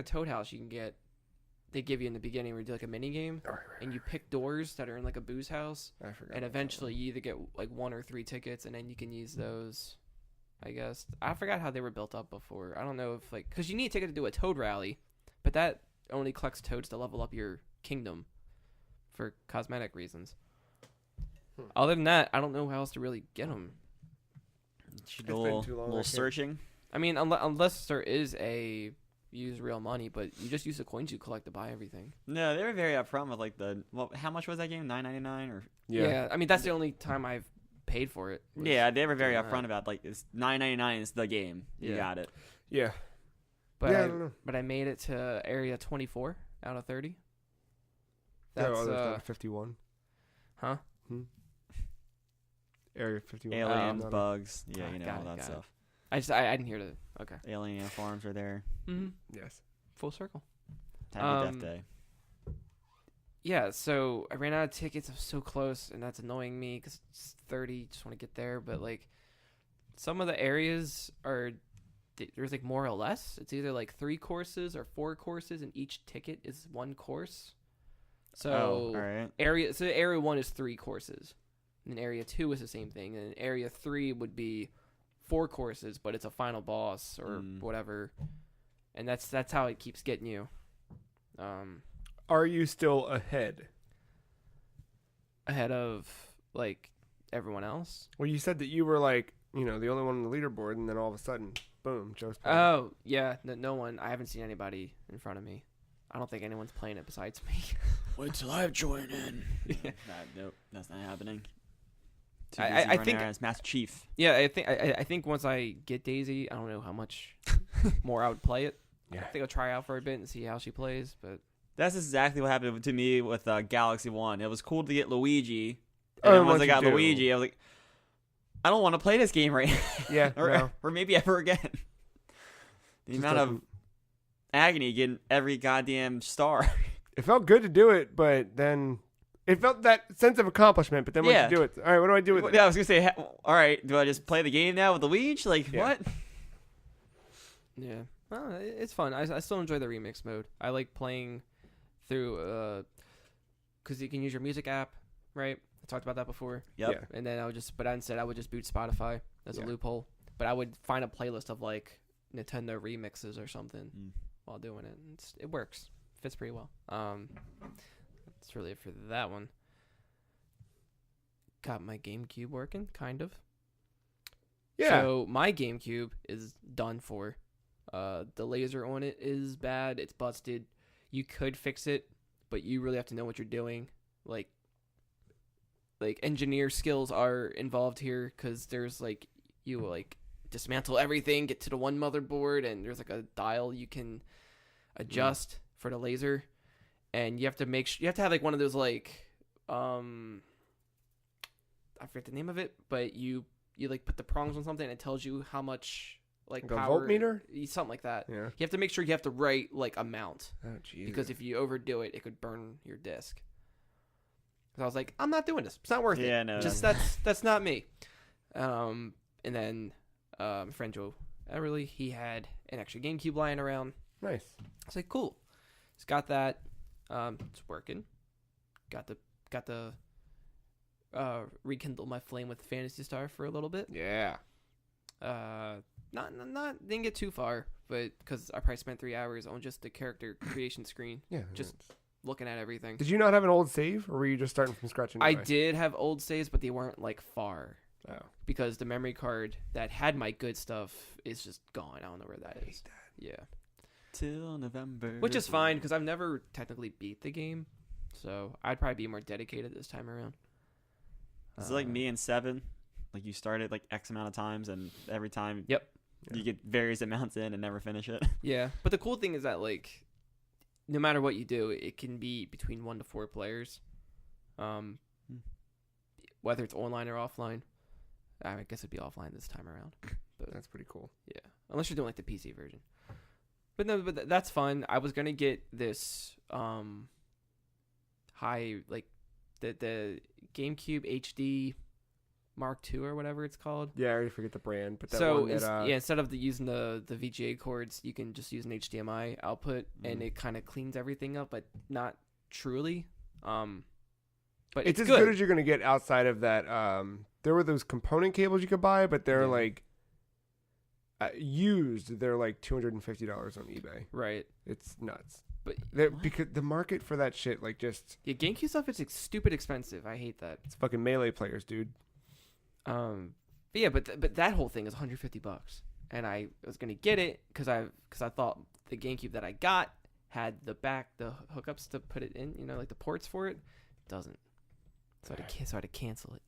Toad house you can get. They give you in the beginning where you do like a mini game, and you pick doors that are in like a booze house, I forgot. and eventually you either get like 1 or 3 tickets, and then you can use those. I guess I forgot how they were built up before. I don't know if like because you need a ticket to do a Toad rally, but that only collects Toads to level up your kingdom for cosmetic reasons. Other than that, I don't know how else to really get them. Should do a little searching. I mean, unless there is a use real money, but you just use the coins you collect to buy everything. No, they were very upfront with like how much was that game? $9.99 or? Yeah. I mean, that's the only time I've paid for it. Yeah, they were very upfront about like it's $9.99 is the game. You got it. Yeah. But I don't know. But I made it to area 24 out of 30. That's 51. Huh? Area 51. Aliens, bugs, all got that it. stuff. I didn't hear the. Okay. Alien ant farms are there. Mm-hmm. Yes. Full circle. Happy Death Day. Yeah, so I ran out of tickets. I was so close, and that's annoying me because it's 30. Just want to get there, but like some of the areas are there's like more or less. It's either like 3 courses or 4 courses, and each ticket is 1 course. So all right. Area 1 is 3 courses, and then Area 2 is the same thing, and then Area 3 would be 4 courses, but it's a final boss or whatever, and that's how it keeps getting you. Are you still ahead Of like everyone else? Well, you said that you were like, the only one on the leaderboard, and then all of a sudden, boom, Joe's playing. Oh yeah, no one. I haven't seen anybody in front of me. I don't think anyone's playing it besides me. Wait till I join in. Nope, that's not happening. I think as Master Chief. Yeah, I think once I get Daisy, I don't know how much more I would play it. Yeah. I think I'll try out for a bit and see how she plays. But that's exactly what happened to me with Galaxy 1. It was cool to get Luigi, and then once I got Luigi, I was like, I don't want to play this game right now. Yeah, or maybe ever again. The amount of agony getting every goddamn star. It felt good to do it, but then it felt that sense of accomplishment. But then once you do it, all right, what do I do with it? Yeah, I was gonna say, all right, do I just play the game now with Luigi? Like what? Yeah, well, it's fun. I still enjoy the remix mode. I like playing through because you can use your music app, right? I talked about that before. Yep. Yeah. And then I would just boot Spotify as a loophole. But I would find a playlist of like Nintendo remixes or something while doing it. It works. Fits pretty well. That's really it for that one. Got my GameCube working, kind of. Yeah. So my GameCube is done for. The laser on it is bad. It's busted. You could fix it, but you really have to know what you're doing. Like engineer skills are involved here because there's you dismantle everything, get to the one motherboard, and there's a dial you can adjust for the laser, and you have to you have to have one of those I forget the name of it, but you put the prongs on something and it tells you how much a power, voltmeter, something like that. Yeah. You have to make sure you have the right amount. Oh, jeez. Because if you overdo it, it could burn your disc. So I was like, I'm not doing this. It's not worth it. Yeah, no. Just that's not me. And then my friend Joe Everly, he had an extra GameCube lying around. Nice. I was like, cool. It's got that. It's working. Got the rekindle my flame with Phantasy Star for a little bit. Yeah. Not didn't get too far, but because I probably spent 3 hours on just the character creation screen. Yeah. Just looking at everything. Did you not have an old save, or were you just starting from scratch? Anyway? I did have old saves, but they weren't far. Oh. Because the memory card that had my good stuff is just gone. I don't know where that is. Yeah. Till November. Which is fine because I've never technically beat the game, So I'd probably be more dedicated this time around. Is it like me and 7? Like you started like X amount of times, and every time Yep. you get various amounts in and never finish it. Yeah, but the cool thing is that like, no matter what you do, it can be between 1 to 4 players, whether it's online or offline. I guess it'd be offline this time around. But That's pretty cool. yeah, unless you're doing like the PC version. But no, but that's fun. I was gonna get this high like the GameCube HD Mark II or whatever it's called. Yeah, I already forget the brand, but that So one that, instead of using the VGA cords, you can just use an HDMI output, and it kind of cleans everything up, but not truly. But it's as good. good as you're gonna get outside of that. There were those component cables you could buy, but they're like used. They're like $250 on eBay. Right. It's nuts. But Because the market for that shit, like, just yeah, GameCube stuff is stupid expensive. I hate that. it's fucking Melee players, dude. But yeah, but that whole thing is $150, and I was gonna get it because I thought the GameCube that I got had the hookups to put it in, like the ports for it. It doesn't. So I had to cancel it.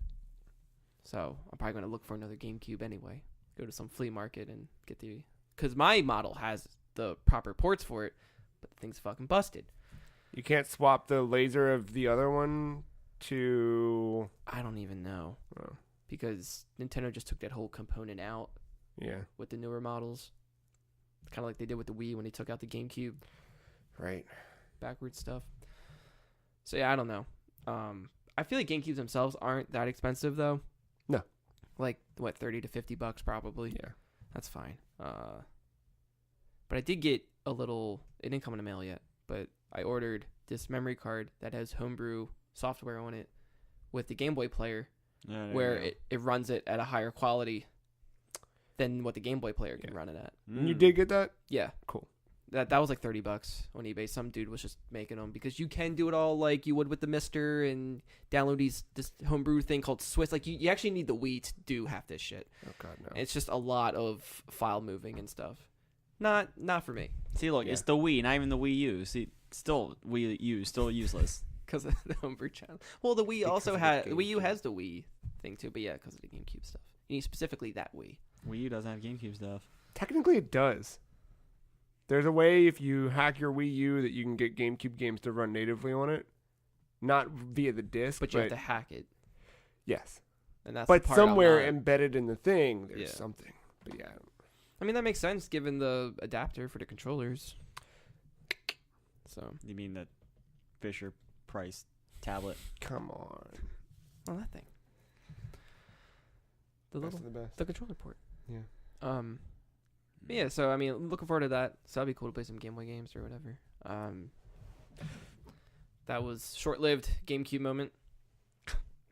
So I'm probably gonna look for another GameCube anyway. Go to some flea market and get because my model has the proper ports for it, but the thing's fucking busted. You can't swap the laser of the other one to. I don't even know. Oh. Because Nintendo just took that whole component out Yeah. with the newer models. Kind of like they did with the Wii when they took out the GameCube Right. backwards stuff. So yeah, I don't know. I feel like GameCubes themselves aren't that expensive though. No. Like what, $30 to $50 probably. Yeah. That's fine. But I did get a little. It didn't come in the mail yet, but I ordered this memory card that has homebrew software on it with the Game Boy player. Where it runs it at a higher quality than what the Game Boy player can run it at. And you did get that? Yeah. Cool. That was like $30 on eBay. Some dude was just making them because you can do it all like you would with the Mister and download this homebrew thing called Swiss. Like you actually need the Wii to do half this shit. Oh god, no. It's just a lot of file moving and stuff. Not for me. See, look, it's the Wii, not even the Wii U. See, still Wii U, still useless. Because of the homebrew channel. Well, the Wii also has Wii U has the Wii thing too, but yeah, because of the GameCube stuff. You need specifically that Wii. Wii U doesn't have GameCube stuff. Technically, it does. There's a way if you hack your Wii U that you can get GameCube games to run natively on it, not via the disc, But you have to hack it. Yes. And that's But the part somewhere I'm not- embedded in the thing, there's something. But yeah. I mean, that makes sense given the adapter for the controllers. So. You mean the Fisher Price tablet? Come on. Oh, that thing. The controller port. Yeah. But yeah, so I mean, looking forward to that. So that'd be cool to play some Game Boy games or whatever. That was short-lived GameCube moment.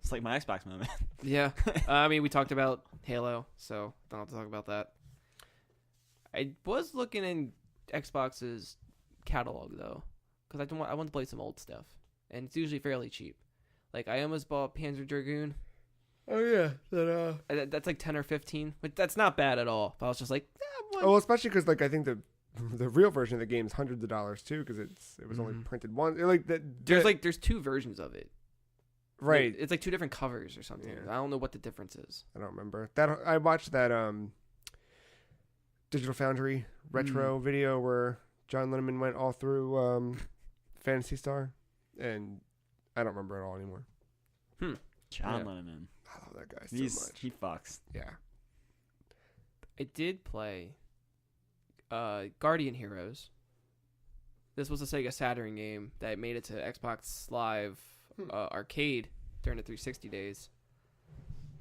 It's like my Xbox moment. Yeah. I mean, we talked about Halo, so don't have to talk about that. I was looking in Xbox's catalog though, because I want to play some old stuff, and it's usually fairly cheap. Like I almost bought Panzer Dragoon. Oh yeah, That's like 10 or 15, but that's not bad at all. But I was just like, well, especially because like I think the real version of the game is hundreds of dollars too, because it was only printed once. Like there's 2 versions of it. Right. It's like 2 different covers or something. Yeah. I don't know what the difference is. I don't remember that. I watched that Digital Foundry retro video where John Lennon went all through Phantasy Star, and I don't remember it all anymore. John Lennon. I love that guy so much. He fucks. Yeah. I did play Guardian Heroes. This was a Sega Saturn game that made it to Xbox Live Arcade during the 360 days.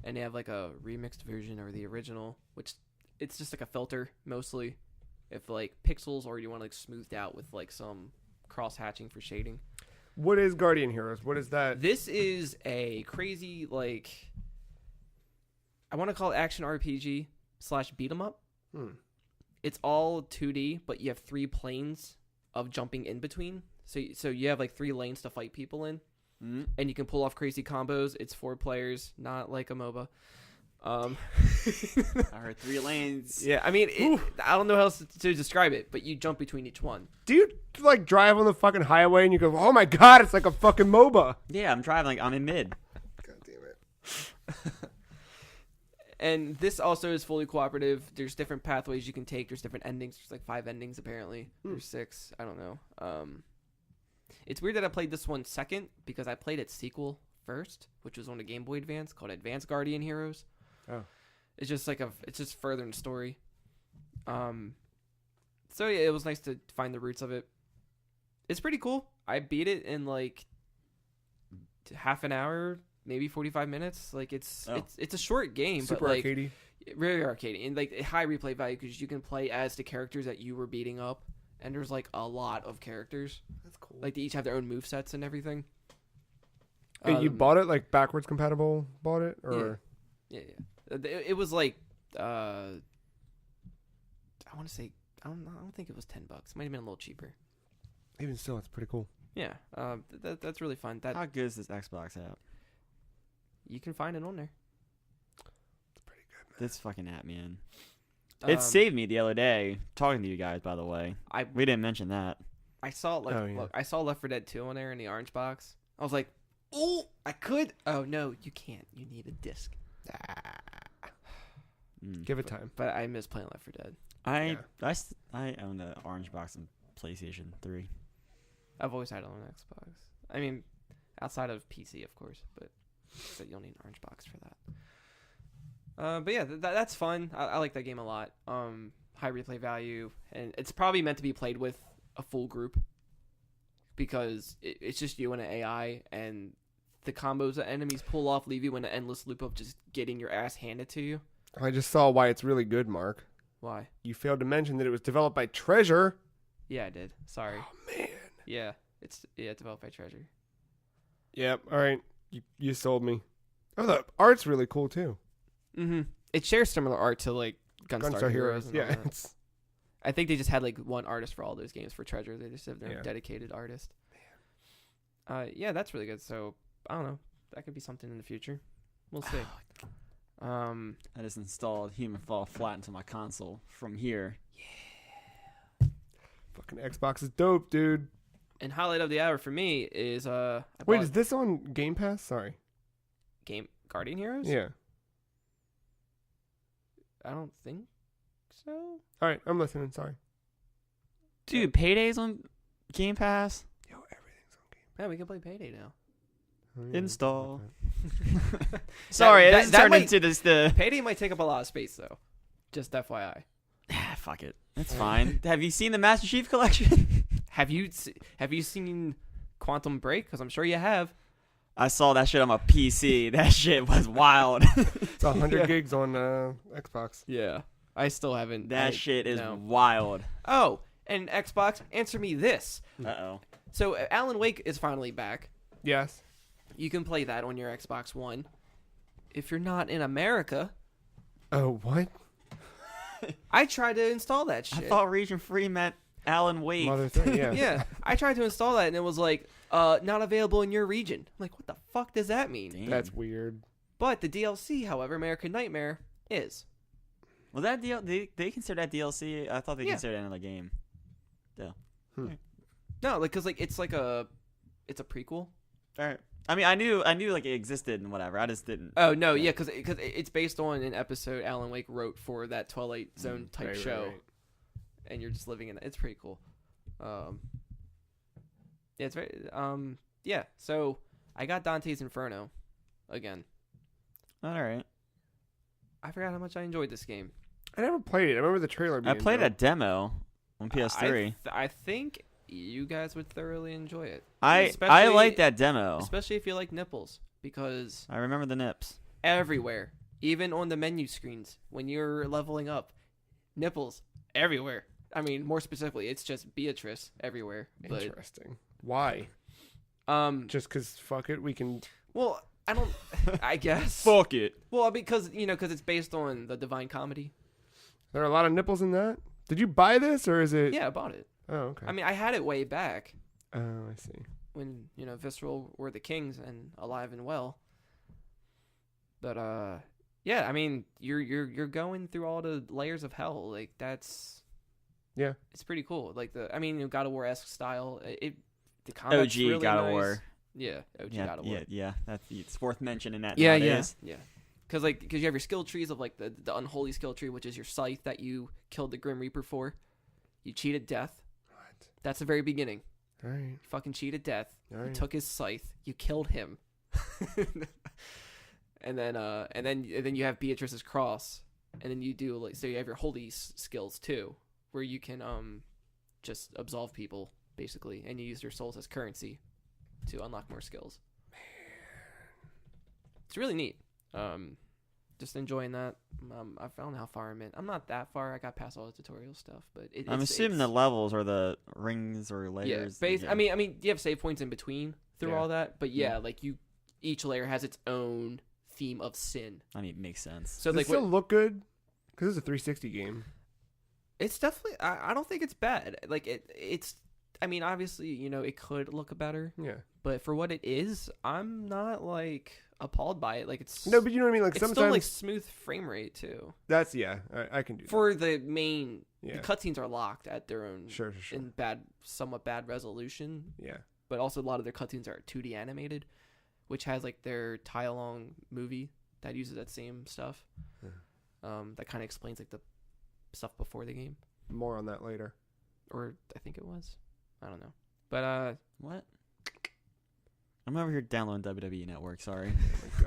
And they have like a remixed version or the original, which it's just like a filter mostly. If like pixels or you want like smoothed out with like some cross hatching for shading. What is Guardian Heroes? What is that? This is a crazy like I want to call it action RPG / beat 'em up. It's all 2D, but you have 3 planes of jumping in between. So you have like 3 lanes to fight people in, and you can pull off crazy combos. It's 4 players, not like a MOBA. I heard 3 lanes. Yeah, I mean, I don't know how else to describe it, but you jump between each one. Do you like drive on the fucking highway and you go, oh my god, it's like a fucking MOBA? Yeah, I'm driving like I'm in mid. God damn it. And this also is fully cooperative. There's different pathways you can take. There's different endings. There's like 5 endings apparently. There's 6. I don't know. It's weird that I played this one second because I played its sequel first, which was on the Game Boy Advance called Advance Guardian Heroes. Oh. It's just like it's just further in the story. So yeah, it was nice to find the roots of it. It's pretty cool. I beat it in like half an hour, maybe 45 minutes. Like it's a short game, super but like arcadey. Really arcadey and like high replay value because you can play as the characters that you were beating up, and there's like a lot of characters. That's cool. Like they each have their own movesets and everything. Hey, you bought it like backwards compatible? Bought it or? Yeah. It was like I want to say I don't think it was $10. It might have been a little cheaper. Even still, it's pretty cool. Yeah, that's really fun. How good is this Xbox app? You can find it on there. It's pretty good, man. This fucking app, man. It saved me the other day. Talking to you guys, by the way. We didn't mention that. I saw look, I saw Left 4 Dead 2 on there in the orange box. I was like, oh, I could. Oh no, you can't. You need a disc. Give it time. But I miss playing Left 4 Dead. I own the orange box on PlayStation 3. I've always had it on Xbox. I mean, outside of PC, of course, but you'll need an orange box for that. But yeah, that's fun. I like that game a lot. High replay value, and it's probably meant to be played with a full group because it's just you and an AI, and the combos that enemies pull off leave you in an endless loop of just getting your ass handed to you. I just saw why it's really good, Mark. Why? You failed to mention that it was developed by Treasure. Yeah, I did. Sorry. Oh man. Yeah, it's developed by Treasure. Yep. All right. You sold me. Oh, the art's really cool too. Mm-hmm. It shares similar art to like Gunstar Heroes. And yeah. I think they just had like one artist for all those games for Treasure. They just have their dedicated artist. Man. Yeah, that's really good. So I don't know. That could be something in the future. We'll see. I just installed Human Fall Flat into my console from here. Yeah. Fucking Xbox is dope, dude. And highlight of the hour for me is wait, is this on Game Pass? Sorry. Guardian Heroes? Yeah. I don't think so. All right, I'm listening. Sorry. Dude, Payday's on Game Pass. Yo, everything's on Game Pass. Yeah, we can play Payday now. Oh, yeah. Install. Sorry, that turned into this. Payday might take up a lot of space though. Just FYI. Fuck it. It's fine. Have you seen the Master Chief Collection? Have you seen Quantum Break? Because I'm sure you have. I saw that shit on my PC. That shit was wild. It's 100 gigs on Xbox. Yeah. I still haven't. That shit is wild. Oh, and Xbox, answer me this. Uh-oh. So Alan Wake is finally back. Yes. You can play that on your Xbox One. If you're not in America. Oh, what? I tried to install that shit. I thought region free meant Alan Wake. Mother thing, yeah. Yeah. I tried to install that and it was like, not available in your region. I'm like, what the fuck does that mean? Damn. That's weird. But the DLC, however, American Nightmare, is. Well, that they consider that DLC? I thought they considered it another game. Yeah. No, like, cause like it's a prequel. All right. I mean, I knew like it existed and whatever. I just didn't. Oh no, yeah, because it's based on an episode Alan Wake wrote for that Twilight Zone type show, right. And you're just living in it. It's pretty cool. Yeah, it's very yeah. So I got Dante's Inferno again. All right. I forgot how much I enjoyed this game. I never played it. I remember the trailer. I played a demo on PS3. I think you guys would thoroughly enjoy it. I like that demo, especially if you like nipples, because I remember the nips everywhere, even on the menu screens when you're leveling up, nipples everywhere. I mean, more specifically, it's just Beatrice everywhere. Interesting. Why? Just because fuck it, we can. Well, I don't. I guess. Fuck it. Well, because it's based on the Divine Comedy. There are a lot of nipples in that. Did you buy this or is it? Yeah, I bought it. Oh, okay. I mean, I had it way back. Oh, I see. When Visceral were the kings and alive and well. But Yeah, I mean, you're going through all the layers of hell. Like that's it's pretty cool. Like God of War-esque style. The combat's OG really God of nice. War. Yeah, OG God of War. Yeah. It's worth mentioning that. Yeah. nowadays. Because you have your skill trees of like the unholy skill tree, which is your scythe that you killed the Grim Reaper for. You cheated death. What? That's the very beginning. All right. You fucking cheated death. All You right. took his scythe. You killed him. and then you have Beatrice's cross, and then you do so you have your holy skills too, where you can just absolve people basically, and you use their souls as currency to unlock more skills. Man, it's really neat. Just enjoying that. I found how far I'm in. I'm not that far. I got past all the tutorial stuff, but I'm assuming the levels are the rings or yeah, layers. I mean, you have save points in between through all that, but each layer has its own theme of sin. I mean, it makes sense. So does it still look good? Because it's a 360 game. It's definitely. I don't think it's bad. Like it's. I mean, obviously, it could look better. Yeah. But for what it is, I'm not appalled by it. Like it's no, but you know what I mean. Like it's sometimes still smooth frame rate too. That's I can do that. For the main. Yeah. The cutscenes are locked at their own. Sure. In somewhat bad resolution. Yeah. But also a lot of their cutscenes are 2D animated, which has their tie-along movie that uses that same stuff. Yeah. That kind of explains the stuff before the game. More on that later. Or I think it was. I don't know. But what? I'm over here downloading WWE Network. Sorry.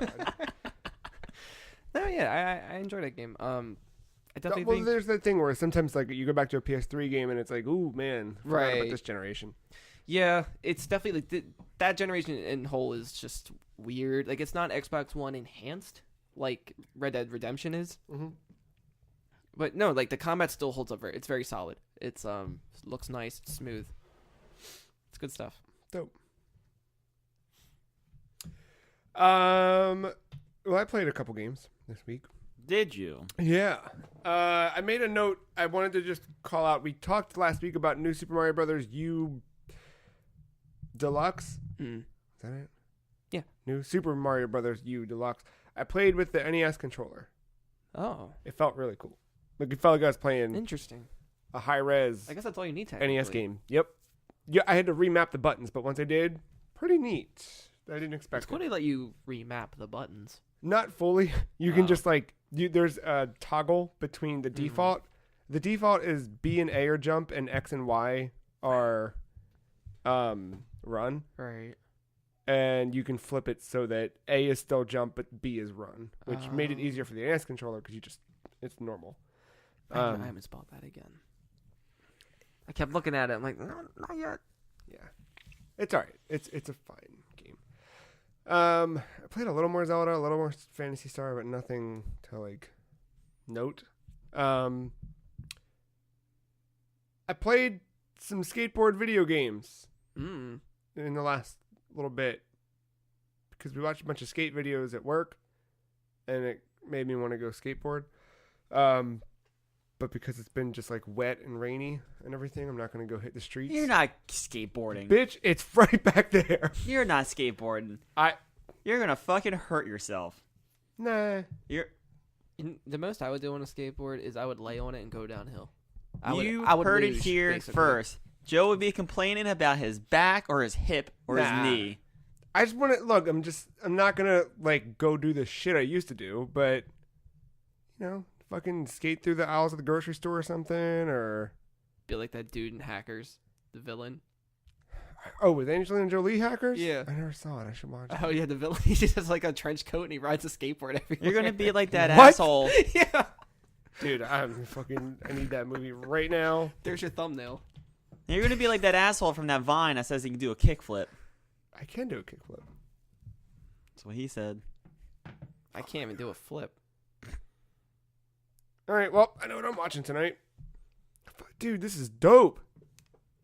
Oh my God. No, yeah, I enjoyed that game. I definitely think there's that thing where sometimes you go back to a PS3 game and it's like, ooh man, forgot about this generation. Yeah, it's definitely that generation in whole is just weird. Like it's not Xbox One enhanced like Red Dead Redemption is. Mm-hmm. But no, the combat still holds up. It's very solid. It's looks nice, it's smooth. It's good stuff. Dope. Well, I played a couple games this week. Did you? Yeah. I made a note. I wanted to just call out. We talked last week about New Super Mario Brothers U Deluxe. Mm. Is that it? Yeah. New Super Mario Brothers U Deluxe. I played with the NES controller. Oh. It felt really cool. It felt like I was playing Interesting. a high-res I guess that's all you need to NES game. Yep. Yeah, I had to remap the buttons, but once I did, pretty neat. I didn't expect It's cool it. they let you remap the buttons. Not fully. You can just there's a toggle between the default. The default is B and A are jump and X and Y are run. Right. And you can flip it so that A is still jump but B is run, which made it easier for the NES controller because it's normal. I haven't spelled that again. I kept looking at it. I'm like, no, not yet. Yeah, it's all right. It's a fine game. I played a little more Zelda, a little more Phantasy Star, but nothing to note. I played some skateboard video games in the last little bit because we watched a bunch of skate videos at work, and it made me want to go skateboard. But because it's been just wet and rainy and everything, I'm not going to go hit the streets. You're not skateboarding. Bitch, it's right back there. You're not skateboarding. You're going to fucking hurt yourself. Nah. The most I would do on a skateboard is I would lay on it and go downhill. I would heard it here first. Joe would be complaining about his back or his hip or his knee. I just want to look. I'm not gonna go do the shit I used to do, but fucking skate through the aisles of the grocery store or something, or be like that dude in Hackers, the villain. Oh, with Angelina Jolie Hackers? Yeah, I never saw it. I should watch it. Oh yeah, the villain. He just has a trench coat and he rides a skateboard everywhere. You're gonna be like that What? asshole. Yeah, dude, I need that movie right now. There's your thumbnail. You're gonna be like that asshole from that Vine that says he can do a kickflip. I can do a kickflip. That's what he said. I can't even do a flip. All right, well, I know what I'm watching tonight. Dude, this is dope.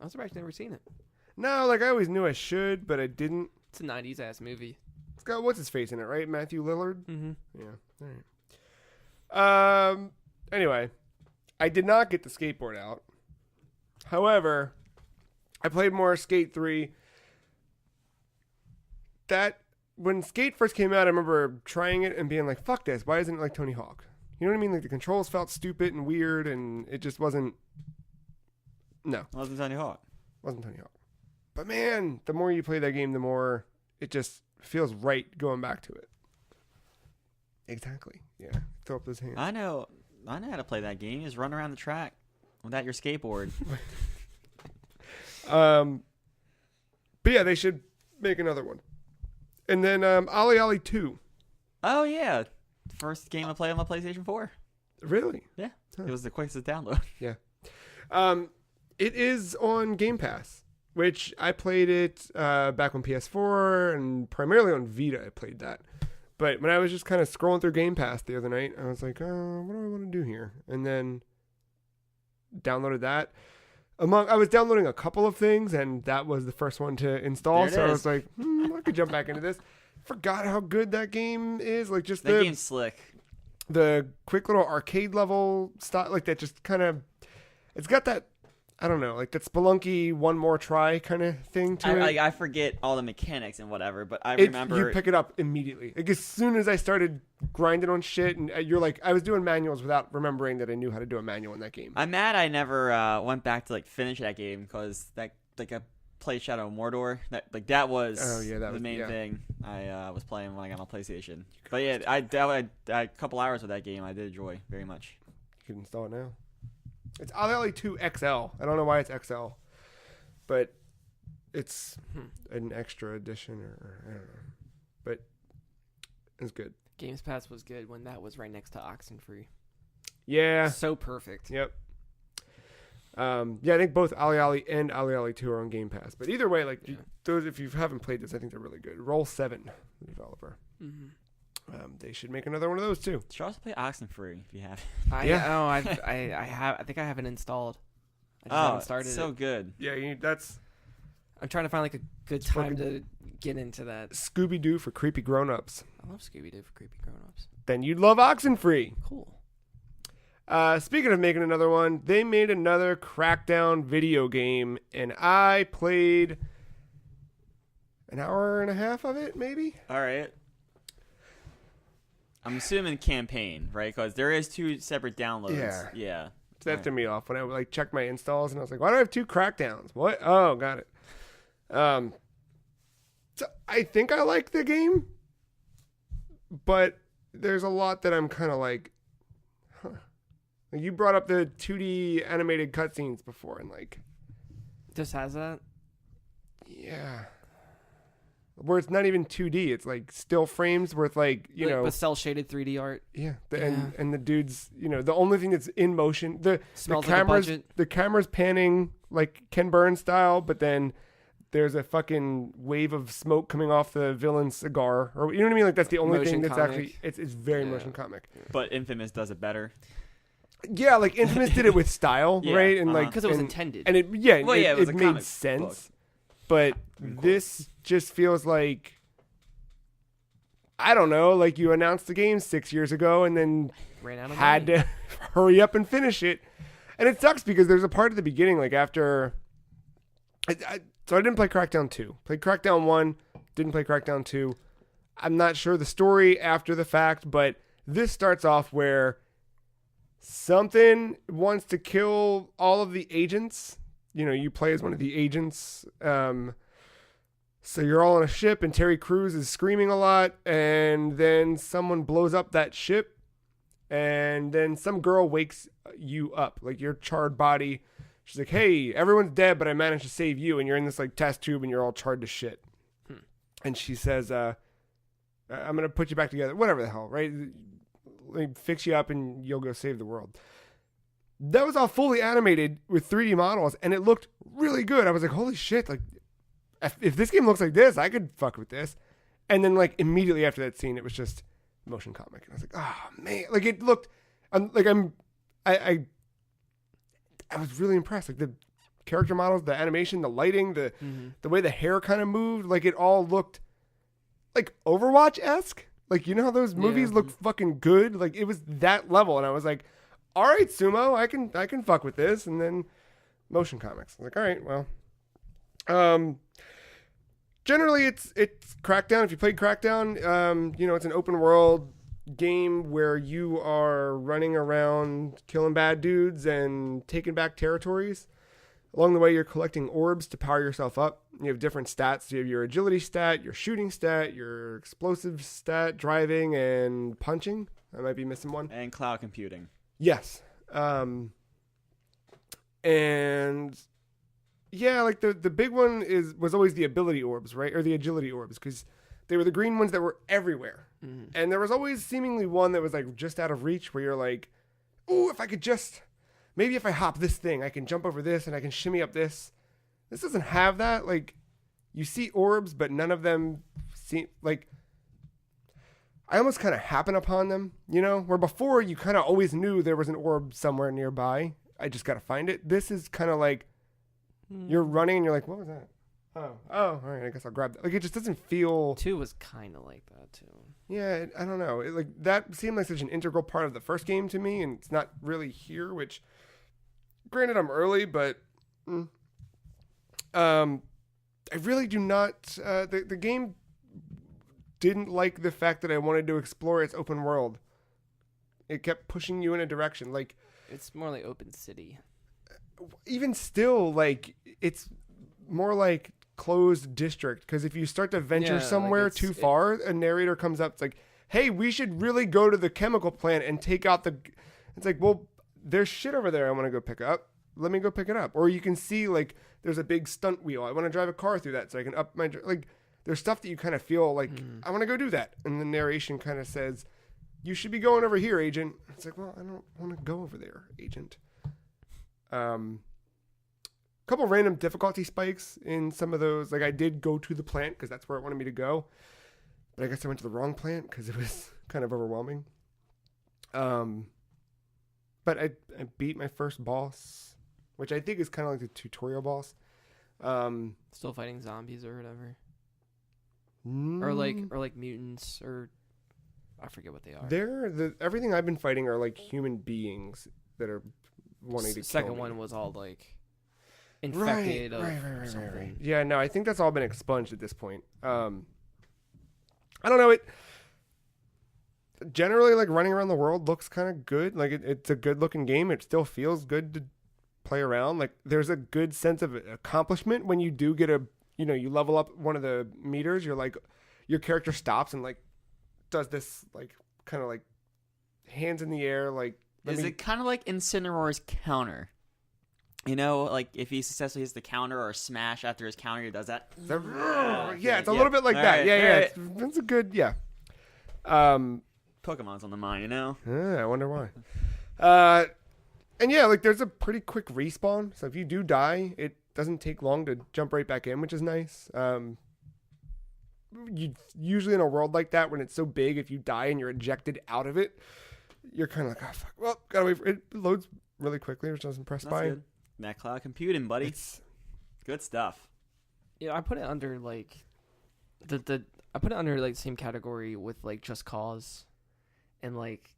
I'm surprised you've never seen it. No, I always knew I should, but I didn't. It's a 90s ass movie. It's got what's his face in it, right? Matthew Lillard? Mm-hmm. Yeah. All right. Anyway, I did not get the skateboard out. However, I played more Skate 3. That when Skate first came out, I remember trying it and being like, fuck this. Why isn't it like Tony Hawk? You know what I mean? Like the controls felt stupid and weird and it just wasn't. No. It wasn't Tony Hawk. Wasn't Tony Hawk. But man, the more you play that game, the more it just feels right going back to it. Exactly. Yeah. Throw up those hands. I know how to play that game. You just run around the track without your skateboard. But yeah, they should make another one. And then Ollie Ollie 2. Oh, yeah. First game I played on my PlayStation 4. Really? Yeah. Huh. It was the quickest download. Yeah. It is on Game Pass, which I played it back on PS4 and primarily on Vita I played that. But when I was just kind of scrolling through Game Pass the other night, I was like, oh, what do I want to do here? And then downloaded that. I was downloading a couple of things, and that was the first one to install. So I was like, I could jump back into this. Forgot how good that game is. Like just that game's slick. The quick little arcade level style, like that. Just kind of, it's got that. I don't know, like that Spelunky one more try kind of thing to it. I forget all the mechanics and whatever, but I remember you pick it up immediately. Like as soon as I started grinding on shit, and you're like, I was doing manuals without remembering that I knew how to do a manual in that game. I'm mad I never went back to like finish that game because that like I played Shadow of Mordor. That was the main thing I was playing when I got my PlayStation. But yeah, I a couple hours with that game I did enjoy very much. You can install it now. It's Ollie Ollie 2 XL. I don't know why it's XL, but it's an extra edition or I don't know. But it's good. Games Pass was good when that was right next to Oxenfree. Yeah. So perfect. Yep. I think both Ollie Ollie and Ollie Ollie 2 are on Game Pass. But either way, like those, if you haven't played this, I think they're really good. Roll 7, the developer. Mm-hmm. They should make another one of those too. Should also play Oxenfree if you have. I think I have it installed. I just haven't started so it. Good. Yeah, I'm trying to find like a good time to get into that. Scooby Doo for creepy grown-ups. I love Scooby Doo for creepy grown-ups. Then you'd love Oxenfree. Cool. Speaking of making another one, they made another Crackdown video game, and I played an hour and a half of it, maybe. All right. I'm assuming campaign, right? Because there is 2 separate downloads. Yeah. So that threw me off when I like checked my installs, and I was like, "Why do I have 2 Crackdowns? What? Oh, got it." So I think I like the game, but there's a lot that I'm kind of like, huh. Like you brought up the 2D animated cutscenes before, and like, this has that. Yeah. Where it's not even 2D, it's like still frames with like with cell shaded 3D art. Yeah, and the dude's the only thing that's in motion. The camera's panning like Ken Burns style, but then there's a fucking wave of smoke coming off the villain's cigar, or you know what I mean? Like that's the only thing that's comic. It's very motion comic. But Infamous does it better. Yeah, like Infamous did it with style, right? And like because it was intended, and it made sense. Book. But this just feels like, I don't know, like you announced the game 6 years ago and then had to hurry up and finish it. And it sucks because there's a part at the beginning, like after... So I didn't play Crackdown 2. Played Crackdown 1, didn't play Crackdown 2. I'm not sure the story after the fact, but this starts off where something wants to kill all of the agents. You play as one of the agents. So you're all on a ship and Terry Crews is screaming a lot. And then someone blows up that ship. And then some girl wakes you up, like your charred body. She's like, hey, everyone's dead, but I managed to save you. And you're in this like test tube and you're all charred to shit. And she says, I'm going to put you back together. Whatever the hell, right? Like, fix you up and you'll go save the world. That was all fully animated with 3D models, and it looked really good. I was like, holy shit, like, if this game looks like this, I could fuck with this. And then, like, immediately after that scene, it was just motion comic. And I was like, oh, man. Like, it looked, I was really impressed. Like, the character models, the animation, the lighting, the way the hair kind of moved, like, it all looked, like, Overwatch-esque. Like, you know how those movies look fucking good? Like, it was that level, and I was like, all right, Sumo, I can fuck with this. And then motion comics. I was like, all right, well. generally it's Crackdown. If you played Crackdown, it's an open world game where you are running around killing bad dudes and taking back territories. Along the way, you're collecting orbs to power yourself up. You have different stats. You have your agility stat, your shooting stat, your explosive stat, driving, and punching. I might be missing one. And cloud computing. Yes. And yeah, like the big one was always the ability orbs, right? Or the agility orbs, because they were the green ones that were everywhere. Mm-hmm. And there was always seemingly one that was like just out of reach where you're like, oh, if I could just, maybe if I hop this thing, I can jump over this and I can shimmy up this. This doesn't have that. Like, you see orbs, but none of them seem like, I almost kind of happen upon them, where before you kind of always knew there was an orb somewhere nearby. I just got to find it. This is kind of like you're running and you're like, what was that? Oh, all right. I guess I'll grab that. Like, it just doesn't feel. 2 was kind of like that too. Yeah, I don't know. That seemed like such an integral part of the first game to me, and it's not really here. Which, granted, I'm early, but I really do not. The game didn't like the fact that I wanted to explore its open world. It kept pushing you in a direction. Like, it's more like open city. Even still, like, it's more like closed district, because if you start to venture somewhere too far, a narrator comes up. It's like, hey, we should really go to the chemical plant and take out the. It's like, well, there's shit over there I want to go pick up. Let me go pick it up. Or you can see, like, there's a big stunt wheel. I want to drive a car through that so I can up my, like, there's stuff that you kind of feel like I want to go do that, and the narration kind of says, you should be going over here, agent. It's like, well, I don't want to go over there, agent. Couple random difficulty spikes in some of those. Like, I did go to the plant because that's where it wanted me to go, but I guess I went to the wrong plant because it was kind of overwhelming. But I beat my first boss, which I think is kind of like the tutorial boss. Still fighting zombies or whatever, or like mutants, or I forget what they are. Everything I've been fighting are like human beings that are wanting to kill me. Second one was all like infected right. something. Yeah, no, I think that's all been expunged at this point. I don't know, it generally, like, running around the world looks kind of good. Like, it's a good looking game. It still feels good to play around. Like, there's a good sense of accomplishment when you do get you level up one of the meters. You're like, your character stops and like does this like kind of like hands in the air, like, is it kind of like Incineroar's counter? Like, if he successfully hits the counter or smash after his counter, he does that. Yeah, it's a little bit like that. Right, yeah. It's a good, yeah. Pokemon's on the mind, I wonder why. And yeah, like, there's a pretty quick respawn. So if you do die, it doesn't take long to jump right back in, which is nice. You usually in a world like that, when it's so big, if you die and you're ejected out of it, you're kind of like, oh, fuck. Well, gotta wait for it. It loads really quickly, which I was impressed by. Good. That cloud computing, buddy. It's good stuff. Yeah, I put it under like the same category with like Just Cause and like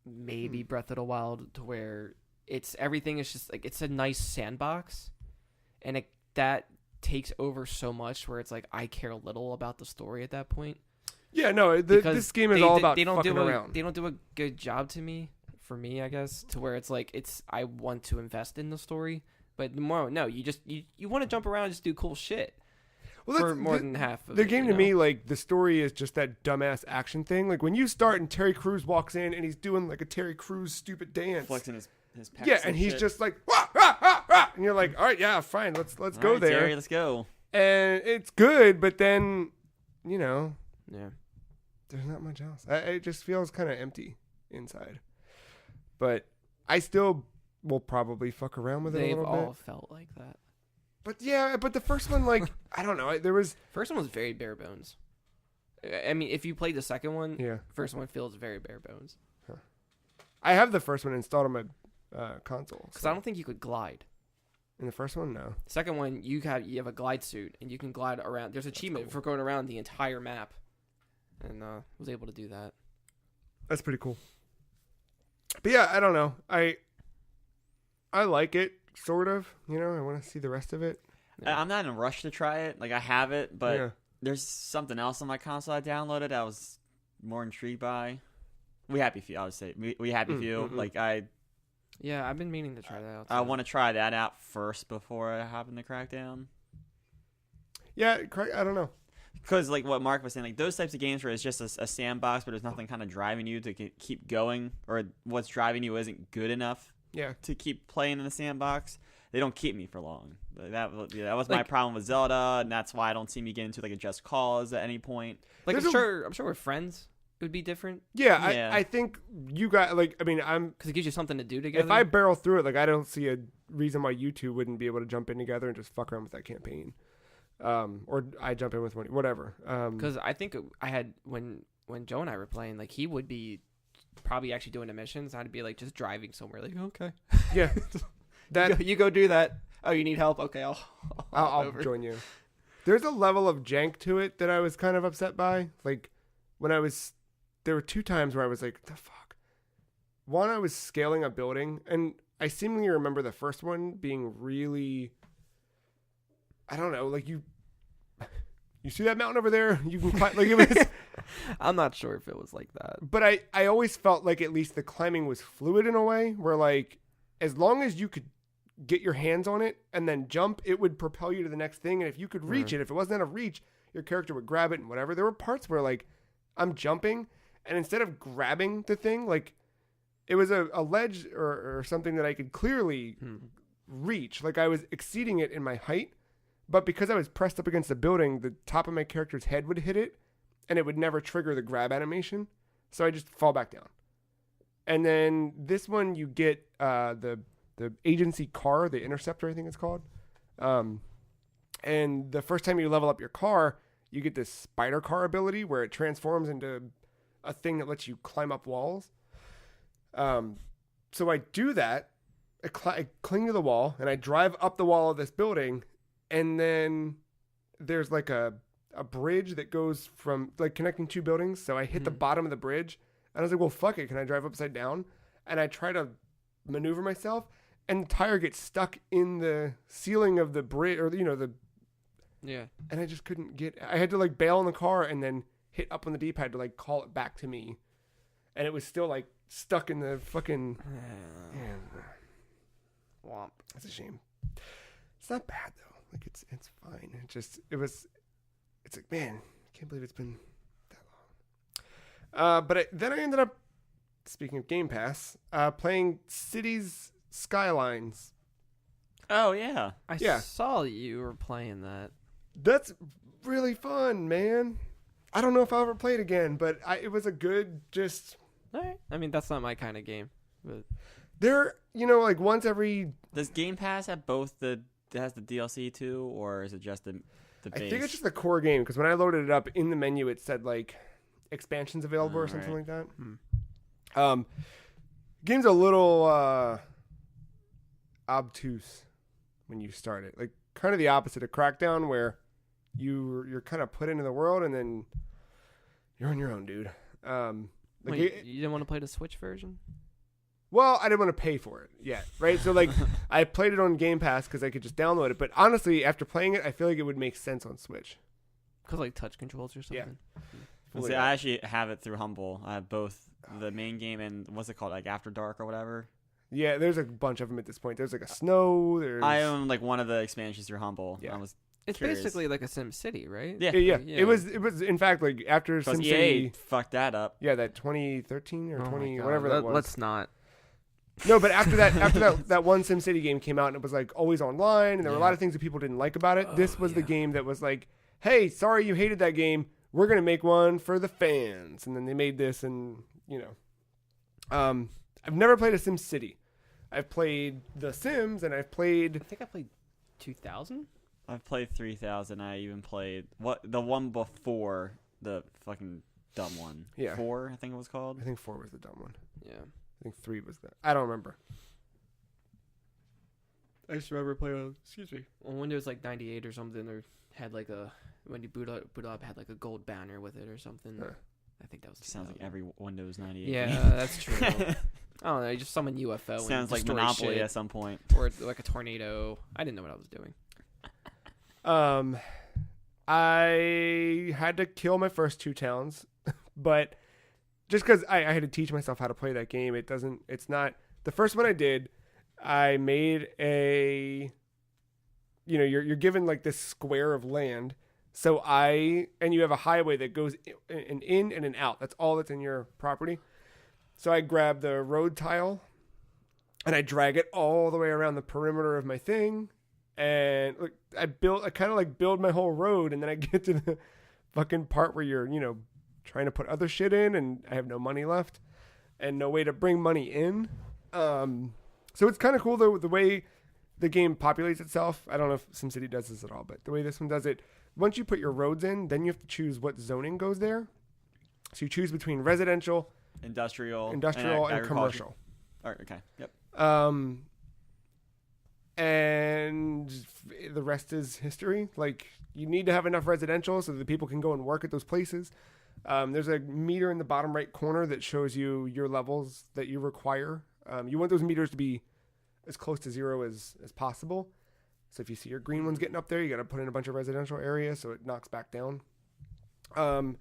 maybe Breath of the Wild, to where everything is just like, it's a nice sandbox, and that takes over so much where it's like I care little about the story at that point. Yeah, no, this game is all about fucking around. They don't do a good job for me, I guess, to where it's like I want to invest in the story, but no, you want to jump around and just do cool shit. Well, for more than half of the game to me, like, the story is just that dumbass action thing. Like, when you start and Terry Crews walks in and he's doing like a Terry Crews stupid dance, flexing his pecs. Yeah, and he's shit. just like, wah, rah, rah, rah, and you're like, all right, yeah, fine, let's go right, there. Terry, let's go. And it's good, but then, yeah, there's not much else. It just feels kind of empty inside. But I still will probably fuck around with it a little bit. They've all felt like that. But yeah, the first one, like, I don't know. First one was very bare bones. I mean, if you played the second one, yeah, first one feels very bare bones. Huh. I have the first one installed on my console. Because I don't think you could glide. In the first one, no. Second one, you have a glide suit, and you can glide around. There's an achievement for going around the entire map. And was able to do that. That's pretty cool. But yeah, I don't know. I like it, sort of. I want to see the rest of it. Yeah. I'm not in a rush to try it. Like, I have it, but Yeah. there's something else on my console I downloaded I was more intrigued by. We Happy Few, I would say. We Happy Few. Mm-hmm. Like, I I've been meaning to try that out. I want to try that out first before I hop into Crackdown. Yeah, I don't know. Because, like, what Mark was saying, like, those types of games where it's just a sandbox, but there's nothing kind of driving you to keep going, or what's driving you isn't good enough Yeah. to keep playing in the sandbox, they don't keep me for long. That was my Like- problem with Zelda, and that's why I don't see me get into, like, a Just Cause at any point. Like, There's I'm sure with friends it would be different Yeah, Yeah. I think you got, like, I mean, because it gives you something to do together. if I barrel through it, like, I don't see a reason why you two wouldn't be able to jump in together and just fuck around with that campaign. Or I jump in with one, whatever. Because I think I had when Joe and I were playing, like he would be probably actually doing the missions. I'd be like just driving somewhere. Like okay, yeah, that you go do that. Oh, you need help? Okay, I'll over. join you. There's a level of jank to it that I was kind of upset by. Like when there were 2 times where I was like, the fuck. One, I was scaling a building, and I seemingly remember the first one being really, I don't know, like you see that mountain over there? You can climb, like it was. I'm not sure if it was like that. But I always felt like at least the climbing was fluid in a way where, like, as long as you could get your hands on it and then jump, it would propel you to the next thing. And if you could reach it, if it wasn't out of reach, your character would grab it and whatever. There were parts where, like, I'm jumping, and instead of grabbing the thing, like, it was a ledge or something that I could clearly reach. Like, I was exceeding it in my height, but because I was pressed up against the building, the top of my character's head would hit it, and it would never trigger the grab animation. So I just fall back down. And then this one, you get the agency car, the Interceptor, I think it's called. And the first time you level up your car, you get this spider car ability where it transforms into a thing that lets you climb up walls. So I do that. I cling to the wall, and I drive up the wall of this building, and then there's like a bridge that goes from, like, connecting 2 buildings. So I hit the bottom of the bridge, and I was like, well, fuck it. Can I drive upside down? And I try to maneuver myself, and the tire gets stuck in the ceiling of the bridge, or, you know, Yeah. and I just couldn't I had to, like, bail in the car and then hit up on the D-pad to, like, call it back to me. And it was still, like, stuck in the fucking, Womp. that's a shame. It's not bad, though. Like, it's fine. It's like, man, I can't believe it's been that long. But then I ended up, speaking of Game Pass, playing Cities Skylines. Oh, yeah. I saw you were playing that. That's really fun, man. I don't know if I'll ever play it again, but it was a good, just... All right. I mean, that's not my kind of game. But There, you know, like once every... Does Game Pass have both has the DLC too, or is it just the base? I think it's just the core game, because when I loaded it up, in the menu it said, like, expansions available or something like that. Game's a little obtuse when you start it. Like, kind of the opposite of Crackdown, where you're kind of put into the world, and then you're on your own, dude. wait, you didn't want to play the Switch version? Well, I didn't want to pay for it yet, right? So, like, I played it on Game Pass because I could just download it. But honestly, after playing it, I feel like it would make sense on Switch. Because, like, touch controls or something? See, I actually have it through Humble. I have both the main game and what's it called, like After Dark or whatever. Yeah, there's a bunch of them at this point. There's like a snow. I own like one of the expansions through Humble. Yeah. It's curious. basically like a Sim City, right? Yeah. Yeah. Yeah. It was in fact like after Because SimCity. EA fucked that up. Yeah, that 2013 or Oh my 20 God. whatever that was. Let's not. No, but after that one SimCity game came out and it was like always online, and there were a lot of things that people didn't like about it. This was the game that was like, hey, sorry you hated that game. We're gonna make one for the fans, and then they made this, and you know, I've never played a SimCity. I've played The Sims, and I've played. I think I played 2000. I've played 3000. I even played the one before the fucking dumb one. Yeah. 4, I think it was called. I think 4 was the dumb one. Yeah. I think 3 was that. I don't remember. I just remember playing. Excuse me. On Windows like 98 or something, or had like a when you boot up had like a gold banner with it or something. Huh. I think that was. Sounds like 2000. every Windows 98. Yeah, game. that's true. I don't know. You just summon UFO. Sounds and like destroy Monopoly shit, at some point. or like a tornado. I didn't know what I was doing. I had to kill my first 2 towns, but just because I had to teach myself how to play that game, it's not, the first one I did, I made a, you're given like this square of land. So and you have a highway that goes in and an out. That's all that's in your property. So I grab the road tile and I drag it all the way around the perimeter of my thing. And look, I kind of like build my whole road, and then I get to the fucking part where you're, trying to put other shit in, and I have no money left and no way to bring money in. So it's kind of cool though, the way the game populates itself. I don't know if SimCity does this at all, but the way this one does it, once you put your roads in, then you have to choose what zoning goes there. So you choose between residential, industrial, and commercial. All right, okay. Yep. And the rest is history. Like, you need to have enough residential so that people can go and work at those places. There's a meter in the bottom right corner that shows you your levels that you require. You want those meters to be as close to 0 as possible. So if you see your green ones getting up there, you got to put in a bunch of residential areas so it knocks back down. At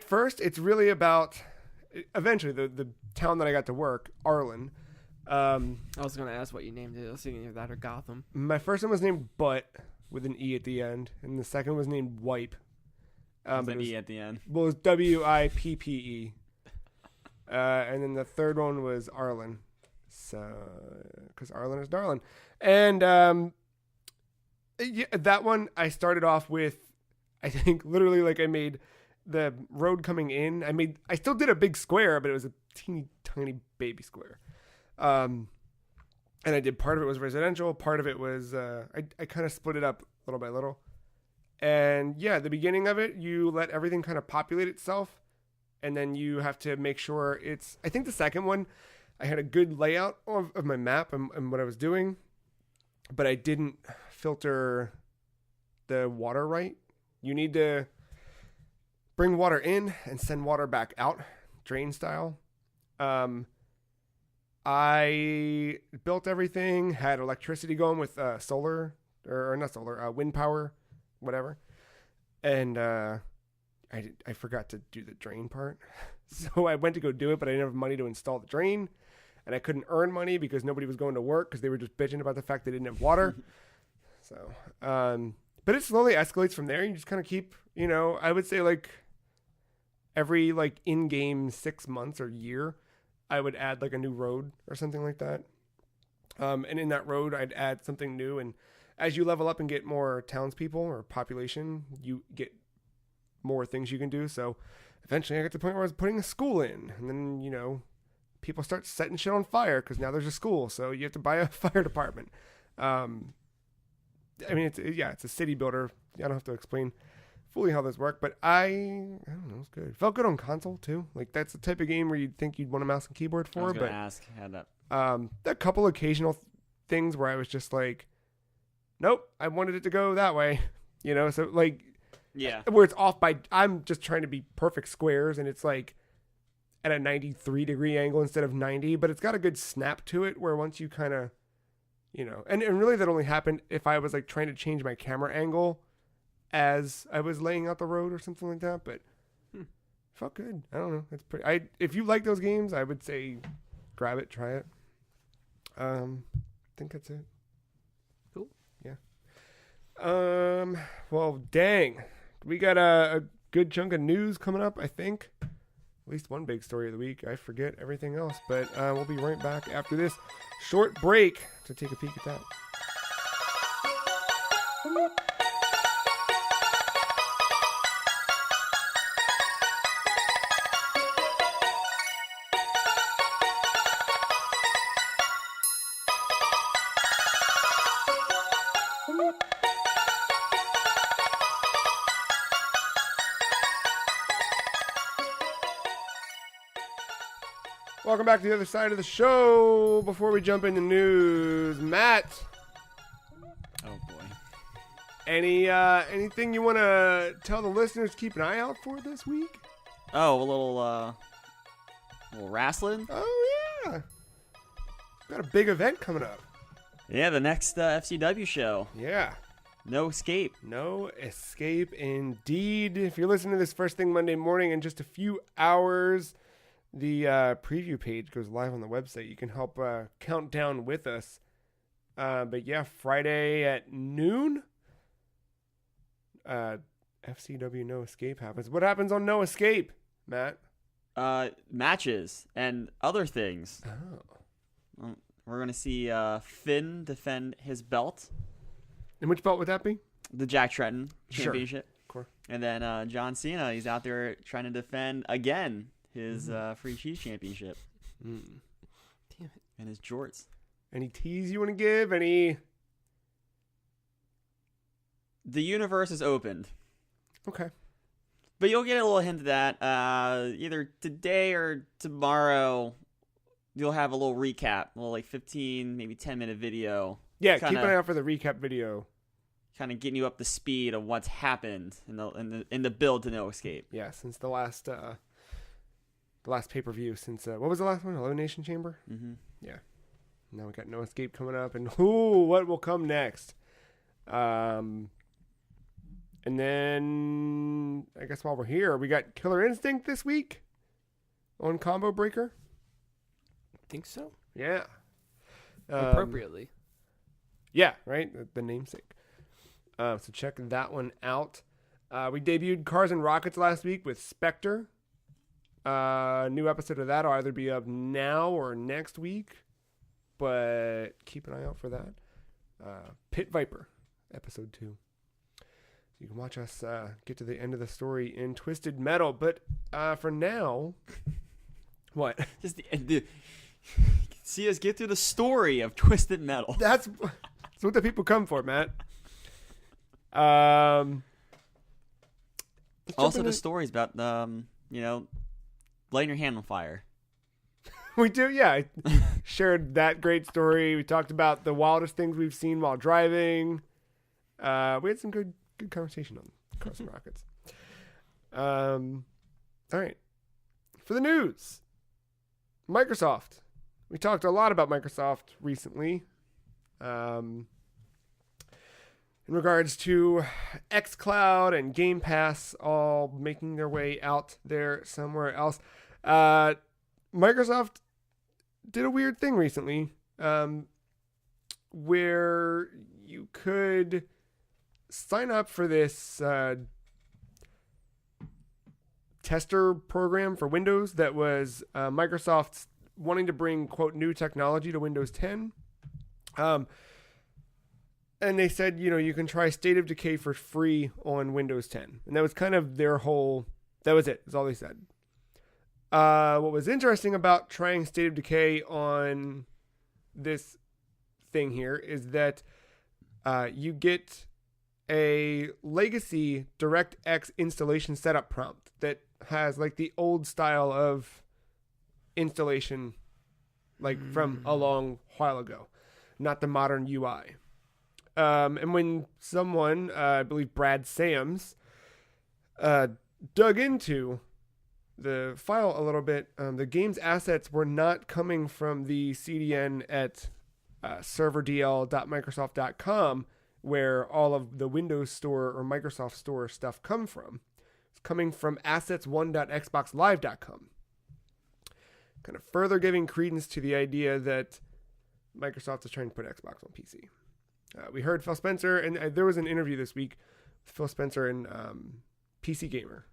first, it's really about, eventually, the town that I got to work, Arlen. I was going to ask what you named it. I was thinking of that or Gotham. My first one was named Butt with an E at the end, and the second was named Wipe. With an E at the end. Well, it was WIPPE. And then the third one was Arlen. So, because Arlen is darling. And that one, I started off with, I think, literally, like, I made the road coming in. I still did a big square, but it was a teeny tiny baby square. And I did, part of it was residential, part of it was, I kind of split it up little by little. And yeah, the beginning of it, you let everything kind of populate itself, and then you have to make sure I think the second one, I had a good layout of my map and what I was doing, but I didn't filter the water right. You need to bring water in and send water back out, drain style. I built everything, had electricity going with solar, or not solar, wind power, whatever. And I forgot to do the drain part. So I went to go do it, but I didn't have money to install the drain. And I couldn't earn money because nobody was going to work because they were just bitching about the fact they didn't have water. So, but it slowly escalates from there. You just kind of keep, I would say like every like in-game 6 months or year, I would add like a new road or something like that. And in that road, I'd add something new. And as you level up and get more townspeople or population, you get more things you can do. So eventually I got to the point where I was putting a school in. And then, people start setting shit on fire because now there's a school. So you have to buy a fire department. It's a city builder. I don't have to explain fully how this worked, but I don't know, it's good. It felt good on console too. Like, that's the type of game where you'd think you'd want a mouse and keyboard for. I was gonna ask, had that. A couple occasional things where I was just like, nope, I wanted it to go that way, so like, yeah, where it's off by, I'm just trying to be perfect squares and it's like at a 93-degree angle instead of 90, but it's got a good snap to it where once you kind of, and really that only happened if I was like trying to change my camera angle as I was laying out the road or something like that, but felt good. I don't know. It's pretty. If you like those games, I would say grab it, try it. I think that's it. Cool. Yeah. Well, dang, we got a good chunk of news coming up. I think at least one big story of the week. I forget everything else, but we'll be right back after this short break to take a peek at that. Welcome back to the other side of the show. Before we jump into news, Matt. Oh boy. Anything you want to tell the listeners to keep an eye out for this week? Oh, a little wrestling. Oh yeah. Got a big event coming up. Yeah, the next FCW show. Yeah. No Escape. No Escape indeed. If you're listening to this first thing Monday morning, in just a few hours, the preview page goes live on the website. You can help count down with us. But yeah, Friday at noon, FCW No Escape happens. What happens on No Escape, Matt? Matches and other things. Oh. We're going to see Finn defend his belt. And which belt would that be? The Jack Tretton Championship. Sure. Of course. And then John Cena, he's out there trying to defend again his Free Cheese Championship. Damn it. And his jorts. Any tease you want to give? The universe is opened. Okay. But you'll get a little hint of that. Either today or tomorrow, you'll have a little recap. A little 15, maybe 10-minute video. Yeah, keep an eye out for the recap video. Kind of getting you up to speed of what's happened in the build to No Escape. Yeah, since the last pay-per-view. Since what was the last one? Elimination Chamber. Mm-hmm. Yeah. Now we got No Escape coming up, and what will come next? And then I guess while we're here, we got Killer Instinct this week on Combo Breaker. Think so? Yeah. Appropriately. Yeah, right? The namesake. So check that one out. We debuted Cars and Rockets last week with Spectre. New episode of that will either be up now or next week, but keep an eye out for that. Pit Viper, episode 2. You can watch us get to the end of the story in Twisted Metal, but for now, what? Just see us get through the story of Twisted Metal. That's what the people come for, Matt. Also, the story's about lighting your hand on fire. We do, yeah. I shared that great story. We talked about the wildest things we've seen while driving. We had some good conversation on Cars and Rockets. All right. For the news, Microsoft. We talked a lot about Microsoft recently. In regards to xCloud and Game Pass all making their way out there somewhere else. Microsoft did a weird thing recently where you could sign up for this tester program for Windows that was Microsoft's wanting to bring, quote, new technology to Windows 10. And they said, you can try State of Decay for free on Windows 10. And that was kind of that was it. That's all they said. What was interesting about trying State of Decay on this thing here is that you get a legacy DirectX installation setup prompt that has the old style of installation from a long while ago, not the modern UI. And when someone, I believe Brad Sams, dug into the file a little bit, the game's assets were not coming from the CDN at serverdl.microsoft.com, where all of the Windows Store or Microsoft Store stuff come from. It's coming from assets1.xboxlive.com. Kind of further giving credence to the idea that Microsoft is trying to put Xbox on PC. We heard Phil Spencer, and there was an interview this week with Phil Spencer and PC Gamer,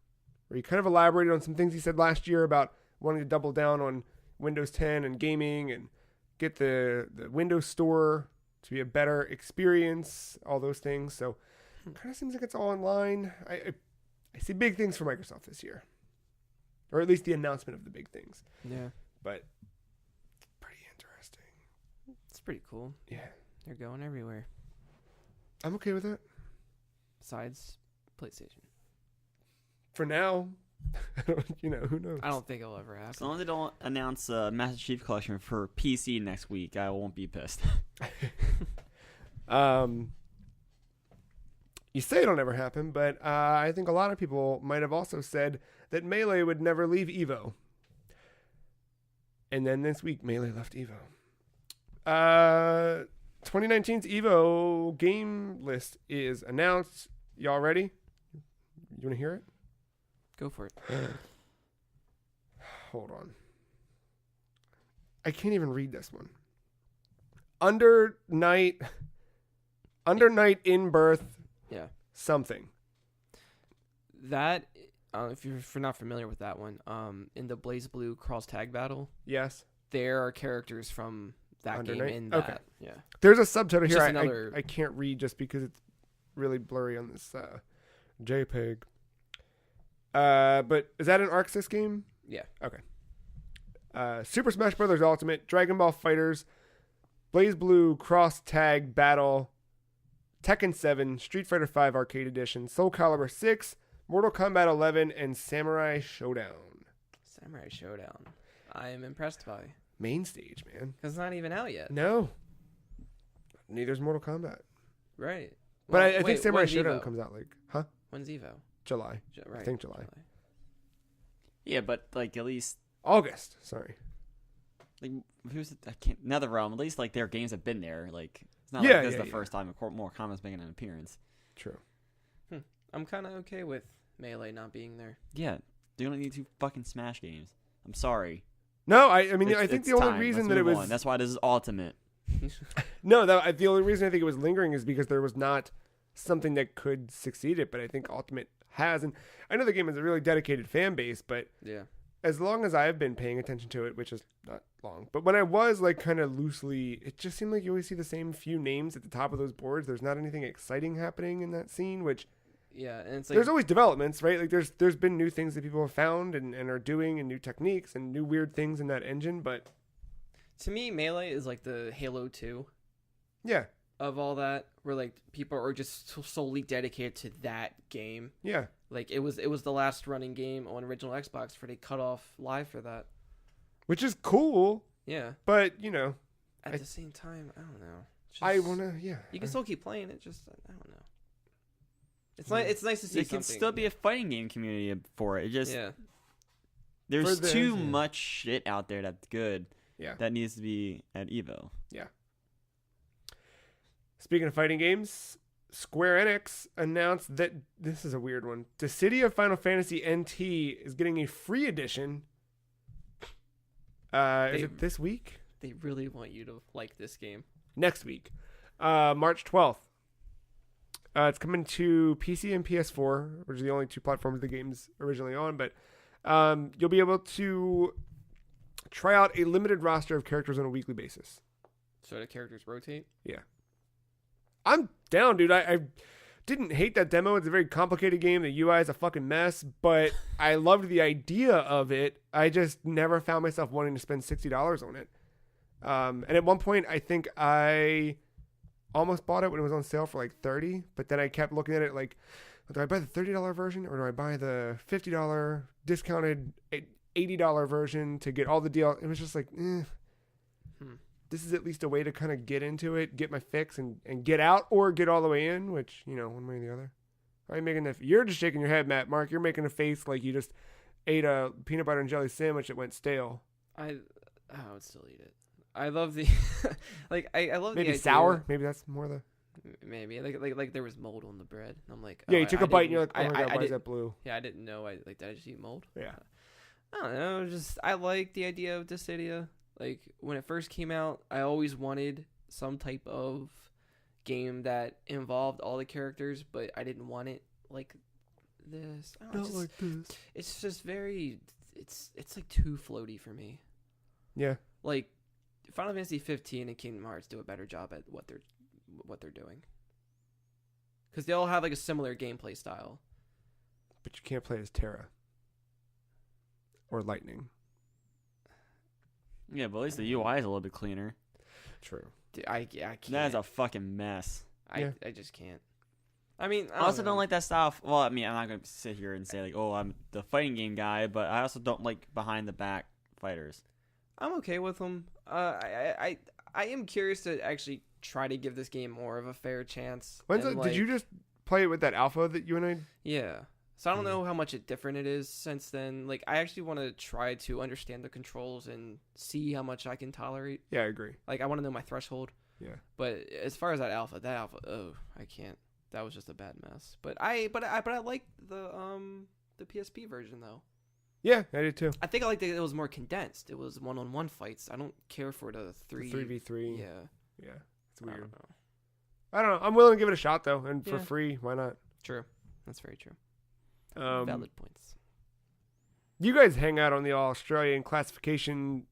where he kind of elaborated on some things he said last year about wanting to double down on Windows 10 and gaming and get the Windows Store to be a better experience, all those things. So it kind of seems like it's all in line. I see big things for Microsoft this year, or at least the announcement of the big things. Yeah. But pretty interesting. It's pretty cool. Yeah. They're going everywhere. I'm okay with it. Besides PlayStation. For now. Who knows? I don't think it'll ever happen. As long as they don't announce a Master Chief Collection for PC next week, I won't be pissed. You say it'll never happen, but I think a lot of people might have also said that Melee would never leave Evo. And then this week, Melee left Evo. 2019's Evo game list is announced. Y'all ready? You want to hear it? Go for it. Hold on. I can't even read this one. Under night in birth. Yeah. Something. That, if you're not familiar with that one, in the Blaze Blue Cross Tag Battle, Yes. there are characters from that Under game night? in that. Okay. Yeah. There's a subtitle Just here. another- I can't read just because it's really blurry on this JPEG. But is that an Arc 6 game? Yeah. Okay. Super Smash Bros. Ultimate, Dragon Ball Fighters, Blaze Blue Cross Tag Battle, Tekken 7, Street Fighter 5 Arcade Edition, Soul Calibur 6, Mortal Kombat 11, and Samurai Showdown. Samurai Showdown. I am impressed by. Main stage, man. Because it's not even out yet. No. Neither's Mortal Kombat. Right. But Well, I think wait, Samurai when's Showdown Evo? comes out like, When's Evo? July. Right. I think July. Yeah, but like at least August. Sorry. like who's I can't NetherRealm. At least like their games have been there. Like it's not Yeah, like this is yeah, the yeah. first time Mortal Kombat's making an appearance. True. I'm kind of okay with Melee not being there. Yeah, they only need 2 fucking Smash games. I'm sorry. No, I mean, It's- I think it's the only time. reason Let's that it move was on. That's why this is Ultimate. no, the only reason I think it was lingering is because there was not something that could succeed it. But I think Ultimate has, and I know the game has a really dedicated fan base, but Yeah. as long as I've been paying attention to it, which is not long, but when I was like kind of loosely, it just seemed like you always see the same few names at the top of those boards. There's not anything exciting happening in that scene, which Yeah, and it's like there's always developments, right? Like there's been new things that people have found and are doing, and new techniques and new weird things in that engine, but to me, Melee is like the Halo 2 yeah, of all that, where like people are just solely dedicated to that game. yeah. Like it was the last running game on original Xbox for they cut off live for that. Which is cool, Yeah. but you know, At I- the same time, I don't know. Just- I wanna, yeah. You can still keep playing it. Just I don't know. It's nice to see There can something. still be a fighting game community for it. It just Yeah. there's For the- too yeah. much shit out there that's good Yeah. that needs to be at Evo. Speaking of fighting games, Square Enix announced that this is a weird one. Dissidia Final Fantasy NT is getting a free edition. Is it this week? They really want you to like this game. Next week, March 12th. It's coming to PC and PS4, which are the only 2 platforms the game's originally on. But you'll be able to try out a limited roster of characters on a weekly basis. So the characters rotate. I'm down, dude. I didn't hate that demo. It's a very complicated game. The UI is a fucking mess, but I loved the idea of it. I just never found myself wanting to spend $60 on it. And at one point, I think I almost bought it when it was on sale for like $30, but then I kept looking at it like, do I buy the $30 version or do I buy the $50 discounted $80 version to get all the deal? It was just like, This is at least a way to kind of get into it, get my fix, and get out or get all the way in, which, you know, one way or the other. You're just shaking your head, Matt. Mark, you're making a face like you just ate a peanut butter and jelly sandwich that went stale. I would still eat it. I love the I love Maybe the idea. sour. Maybe that's more the. Maybe like there was mold on the bread. And I'm like, Yeah, oh, you took I a bite and didn't- you're like, oh my god, why is didn't- that blue? Yeah, I didn't know. Did I just eat mold? Yeah. I don't know. I like the idea of Dissidia. Like when it first came out, I always wanted some type of game that involved all the characters, but I didn't want it like this. I don't know, this. it's just very. It's like too floaty for me. Yeah. Like Final Fantasy 15 and Kingdom Hearts do a better job at what they're doing. Because they all have like a similar gameplay style. But you can't play as Terra. Or Lightning. Yeah, but at least the UI is a little bit cleaner. True. Dude, I can't. That is a fucking mess. Yeah. I just can't. I mean, I also don't like that style. Well, I mean, I'm not going to sit here and say, like, oh, I'm the fighting game guy, but I also don't like behind-the-back fighters. I'm okay with them. I am curious to actually try to give this game more of a fair chance. Did you just play it with that alpha that you and I... Yeah. So I don't know how much different it is since then. Like, I actually want to try to understand the controls and see how much I can tolerate. Yeah, I agree. Like, I want to know my threshold. Yeah. But as far as that alpha, oh, I can't. That was just a bad mess. But I like the PSP version though. Yeah, I did too. I think I liked it. It was more condensed. It was 1-on-1 fights. I don't care for the 3v3. Yeah. Yeah. It's I weird. don't know. I don't know. I'm willing to give it a shot though, and for Yeah. free, why not? True. That's very true. Valid points. You guys hang out on the Australian classification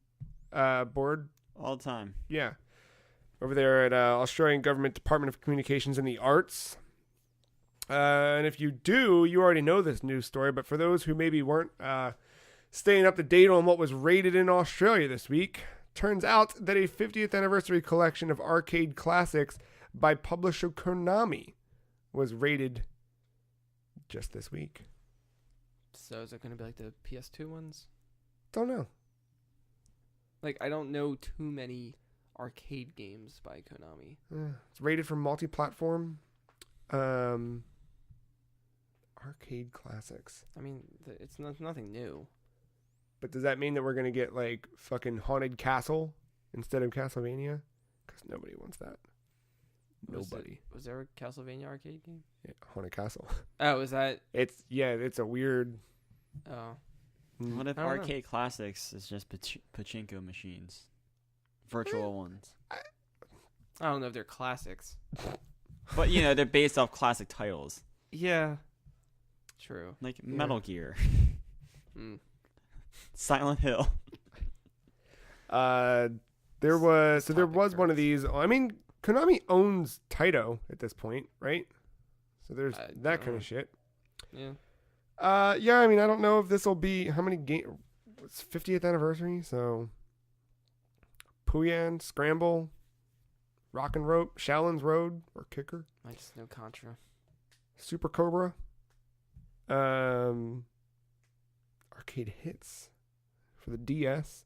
board? All the time. Yeah. Over there at Australian Government Department of Communications and the Arts. And if you do, you already know this news story, but for those who maybe weren't staying up to date on what was rated in Australia this week, turns out that a 50th anniversary collection of arcade classics by publisher Konami was rated just this week. So is it going to be like the PS2 ones? Don't know. Like, I don't know too many arcade games by Konami. It's rated for multi-platform. Arcade classics. I mean, it's nothing new. But does that mean that we're going to get, like, fucking Haunted Castle instead of Castlevania? Because nobody wants that. Nobody. Was there a Castlevania arcade game? Yeah, Haunted Castle. Oh, is that... It's a weird... Oh. What if I don't know. arcade classics is just pachinko machines? Virtual ones. I don't know if they're classics. But, you know, they're based off classic titles. Yeah. True. Like Metal Gear. Mm. Silent Hill. There was one of these. I mean, Konami owns Taito at this point, right? So there's that kind of shit. Yeah. Yeah, I mean, I don't know if this will be how many games. It's 50th anniversary, so Puyan, Scramble, Rock and Rope, Shaolin's Road or Kicker, I just know Contra. Super Cobra, arcade hits for the DS,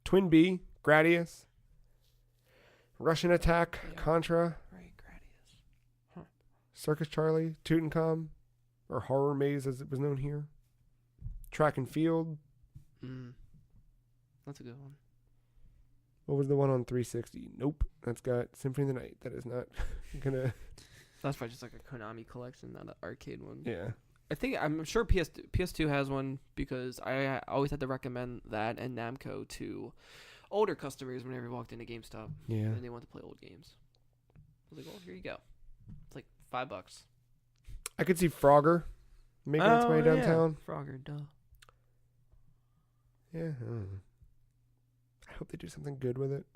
Twin B, Gradius, Russian Attack, Yeah. Contra, Right, Gradius. Circus Charlie, Tutankhamun, or Horror Maze as it was known here, Track and Field. That's a good one. What was the one on 360? Nope. That's got Symphony of the Night. That is not gonna... That's probably just like a Konami collection, not an arcade one. Yeah. I'm sure PS2 has one because I always had to recommend that and Namco to older customers whenever we walked into GameStop Yeah. and they want to play old games. I was like, well, here you go. It's like $5. I could see Frogger making its way downtown. Yeah. Frogger, duh. Yeah. I don't know. I hope they do something good with it.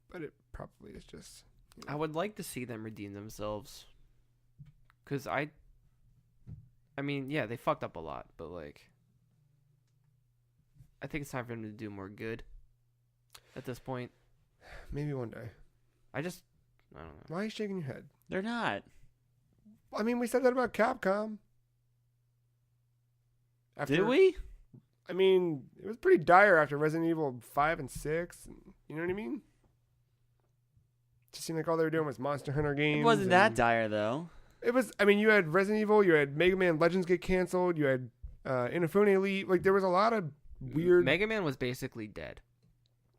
But it probably is just... I would like to see them redeem themselves. Because I mean, yeah, they fucked up a lot, but like... I think it's time for them to do more good at this point. Maybe one day. I don't know. Why are you shaking your head? They're not. I mean, we said that about Capcom. Did we? I mean, it was pretty dire after Resident Evil 5 and 6. You know what I mean? It just seemed like all they were doing was Monster Hunter games. It wasn't that dire, though. It was, I mean, you had Resident Evil, you had Mega Man Legends get canceled, you had Inafune Elite. Like, there was a lot of weird... Mega Man was basically dead.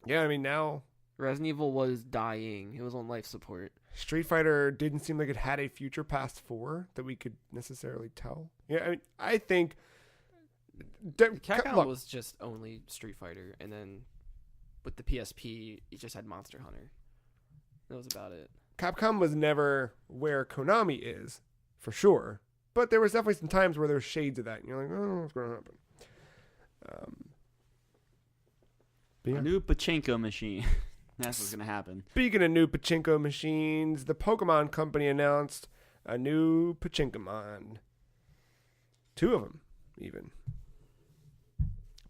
Yeah, I mean, now... Resident Evil was dying. It was on life support. Street Fighter didn't seem like it had a future past 4 that we could necessarily tell. Yeah, I mean, I think... Capcom was just only Street Fighter, and then with the PSP, it just had Monster Hunter. That was about it. Capcom was never where Konami is, for sure. But there was definitely some times where there were shades of that. And you're like, oh, what's going to happen? A new pachinko machine. That's what's going to happen. Speaking of new pachinko machines, the Pokemon Company announced a new Pachinkomon. 2 of them, even.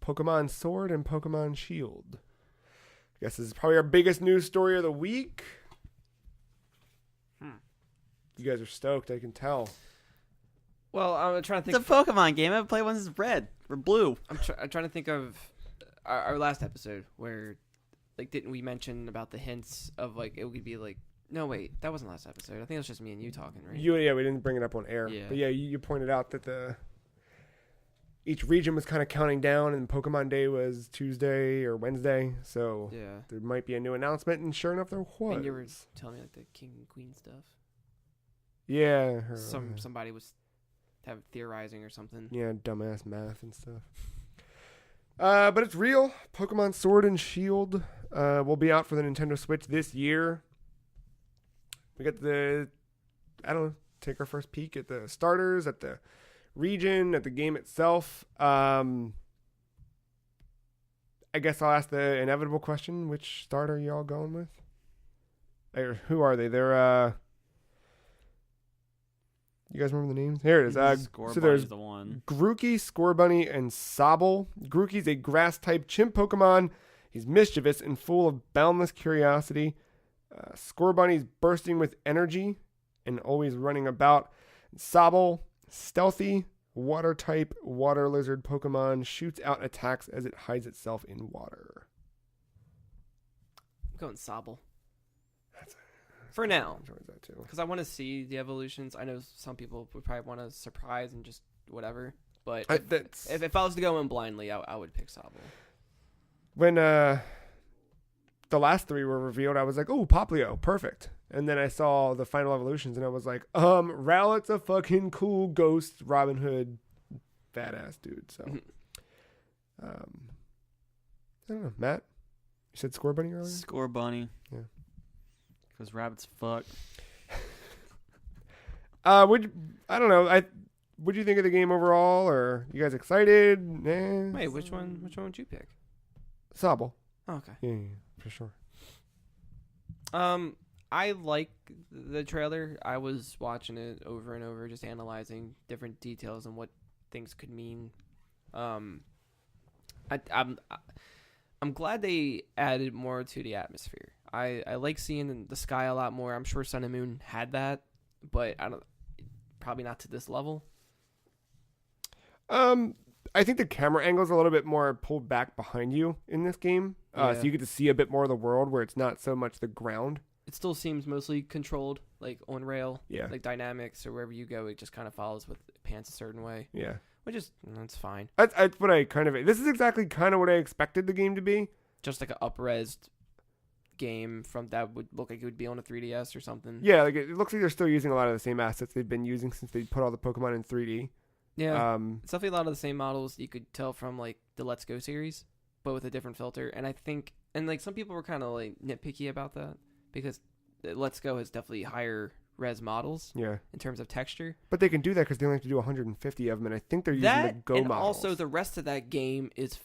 Pokemon Sword and Pokemon Shield. I guess this is probably our biggest news story of the week. You guys are stoked, I can tell. Well, I'm trying to think. It's a Pokemon game. I haven't played one since red or blue. I'm trying to think of our last episode where, like, didn't we mention about the hints of, like, it would be like, no, wait, that wasn't last episode. I think it was just me and you talking, right? Yeah, we didn't bring it up on air. Yeah. But yeah, you pointed out that each region was kind of counting down, and Pokemon Day was Tuesday or Wednesday, so Yeah. there might be a new announcement, and sure enough, there was. And you were telling me like the king and queen stuff. Yeah. Somebody was theorizing or something. Yeah, dumbass math and stuff. But it's real. Pokemon Sword and Shield will be out for the Nintendo Switch this year. We get take our first peek at the starters, at the region, at the game itself. I guess I'll ask the inevitable question: which starter are you all going with? Or who are they? They're you guys remember the names? Here it is. So there's the one. Grookey, Scorbunny, and Sobble. Grookey's a grass-type chimp Pokemon. He's mischievous and full of boundless curiosity. Scorbunny's bursting with energy and always running about. Sobble, stealthy, water-type water lizard Pokemon, shoots out attacks as it hides itself in water. I'm going Sobble. For now. Enjoys that too. Because I want to see the evolutions. I know some people would probably want to surprise and just whatever. But if I was to go in blindly, I would pick Sobble. When the last three were revealed, I was like, oh, Poplio, perfect. And then I saw the final evolutions, and I was like, Rowlet's a fucking cool ghost Robin Hood badass dude. So, I don't know. Matt, you said Scorbunny earlier? Scorbunny. Yeah. Because rabbits fuck. I don't know. What'd you think of the game overall? Or you guys excited? Wait, which one would you pick? Sobble. Oh, okay. Yeah, for sure. I like the trailer. I was watching it over and over, just analyzing different details and what things could mean. I'm glad they added more to the atmosphere. I like seeing the sky a lot more. I'm sure Sun and Moon had that, but probably not to this level. I think the camera angle is a little bit more pulled back behind you in this game, so you get to see a bit more of the world where it's not so much the ground. It still seems mostly controlled, like on rail, yeah, like dynamics or wherever you go. It just kind of follows with pants a certain way. Yeah, which is that's fine. That's what I kind of. This is exactly kind of what I expected the game to be. Just like an up-resed game from that would look like it would be on a 3DS or something. Yeah, like it looks like they're still using a lot of the same assets they've been using since they put all the Pokemon in 3D. Yeah, it's definitely a lot of the same models you could tell from like the Let's Go series, but with a different filter. And I think, and like some people were kind of like nitpicky about that because Let's Go has definitely higher res models. Yeah, in terms of texture. But they can do that because they only have to do 150 of them, and I think they're using the Go and models. Also, the rest of that game is